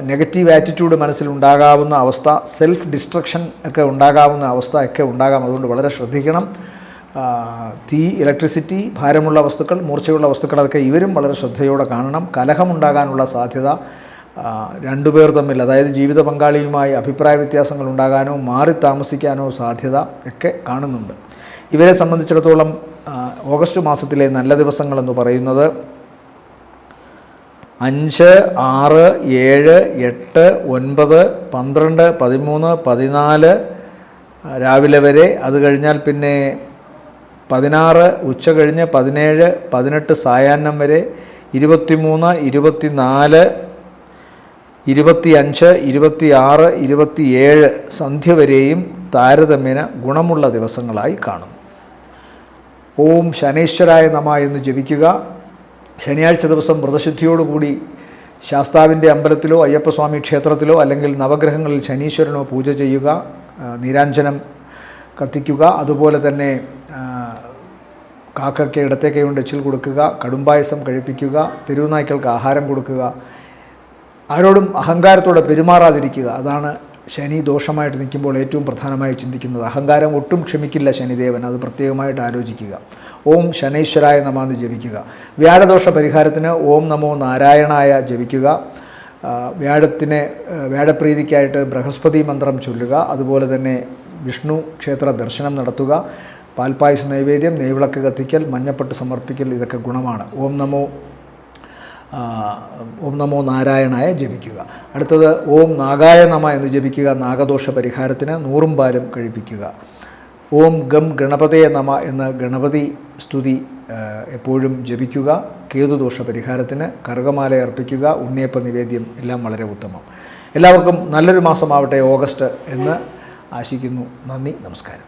നെഗറ്റീവ് ആറ്റിറ്റ്യൂഡ് മനസ്സിലുണ്ടാകാവുന്ന അവസ്ഥ, സെൽഫ് ഡിസ്ട്രക്ഷൻ ഒക്കെ ഉണ്ടാകാവുന്ന അവസ്ഥ ഒക്കെ ഉണ്ടാകാം. അതുകൊണ്ട് വളരെ ശ്രദ്ധിക്കണം. തീ, ഇലക്ട്രിസിറ്റി, ഭാരമുള്ള വസ്തുക്കൾ, മൂർച്ചയുള്ള വസ്തുക്കൾ, അതൊക്കെ ഇവരും വളരെ ശ്രദ്ധയോടെ കാണണം. കലഹമുണ്ടാകാനുള്ള സാധ്യത, 2 പേർ തമ്മിൽ, അതായത് ജീവിത പങ്കാളിയുമായി അഭിപ്രായ വ്യത്യാസങ്ങൾ ഉണ്ടാകാനോ മാറി താമസിക്കാനോ സാധ്യത ഒക്കെ കാണുന്നുണ്ട്. ഇവരെ സംബന്ധിച്ചിടത്തോളം ഓഗസ്റ്റ് മാസത്തിലെ നല്ല ദിവസങ്ങളെന്ന് പറയുന്നത് 5, 6, 7, 8, 9, 12, 13, 14 രാവിലെ വരെ. അത് കഴിഞ്ഞാൽ പിന്നെ 16 ഉച്ച കഴിഞ്ഞ് 17, 18 സായാഹ്നം വരെ, 23, 24, 25, 26, 27 സന്ധ്യ വരെയും താരതമ്യേന ഗുണമുള്ള ദിവസങ്ങളായി കാണുന്നു. ഓം ശനൈശ്വരായ നമഃ എന്ന് ജപിക്കുക. ശനിയാഴ്ച ദിവസം വ്രതശുദ്ധിയോടുകൂടി ശാസ്താവിൻ്റെ അമ്പലത്തിലോ അയ്യപ്പസ്വാമി ക്ഷേത്രത്തിലോ അല്ലെങ്കിൽ നവഗ്രഹങ്ങളിൽ ശനീശ്വരനോ പൂജ ചെയ്യുക. നീരാഞ്ജനം കത്തിക്കുക. അതുപോലെ തന്നെ കാക്കയ്ക്ക് ഇടത്തേക്ക് കൊണ്ട് എച്ചിൽ കൊടുക്കുക. കടുംപായസം കഴിപ്പിക്കുക. തെരുവുനായ്ക്കൾക്ക് ആഹാരം കൊടുക്കുക. ആരോടും അഹങ്കാരത്തോടെ പെരുമാറാതിരിക്കുക. അതാണ് ശനി ദോഷമായിട്ട് നിൽക്കുമ്പോൾ ഏറ്റവും പ്രധാനമായി ചിന്തിക്കുന്നത്. അഹങ്കാരം ഒട്ടും ക്ഷമിക്കില്ല ശനിദേവൻ, അത് പ്രത്യേകമായിട്ട് ആലോചിക്കുക. ഓം ശനൈശ്വരായ നമഃ എന്ന് ജപിക്കുക. വ്യാഴദോഷ പരിഹാരത്തിന് ഓം നമോ നാരായണായ ജപിക്കുക. വ്യാഴപ്രീതിക്കായിട്ട് ബൃഹസ്പതി മന്ത്രം ചൊല്ലുക. അതുപോലെ തന്നെ വിഷ്ണു ക്ഷേത്ര ദർശനം നടത്തുക. പാൽപ്പായസ നൈവേദ്യം, നെയ്വിളക്ക് കത്തിക്കൽ, മഞ്ഞപ്പെട്ട് സമർപ്പിക്കൽ, ഇതൊക്കെ ഗുണമാണ്. ഓം നമോ നാരായണായ ജപിക്കുക. അടുത്തത് ഓം നാഗായ നമഃ എന്ന് ജപിക്കുക. നാഗദോഷ പരിഹാരത്തിന് 100 പാലും കഴിപ്പിക്കുക. ഓം ഗം ഗണപതയെ നമഃ എന്ന ഗണപതി സ്തുതി എപ്പോഴും ജപിക്കുക. കേതുദോഷ പരിഹാരത്തിന് കറുകമാല അർപ്പിക്കുക. ഉണ്ണിയപ്പ നിവേദ്യം, എല്ലാം വളരെ ഉത്തമം. എല്ലാവർക്കും നല്ലൊരു മാസമാവട്ടെ ഓഗസ്റ്റ് എന്ന് ആശിക്കുന്നു. നന്ദി, നമസ്കാരം.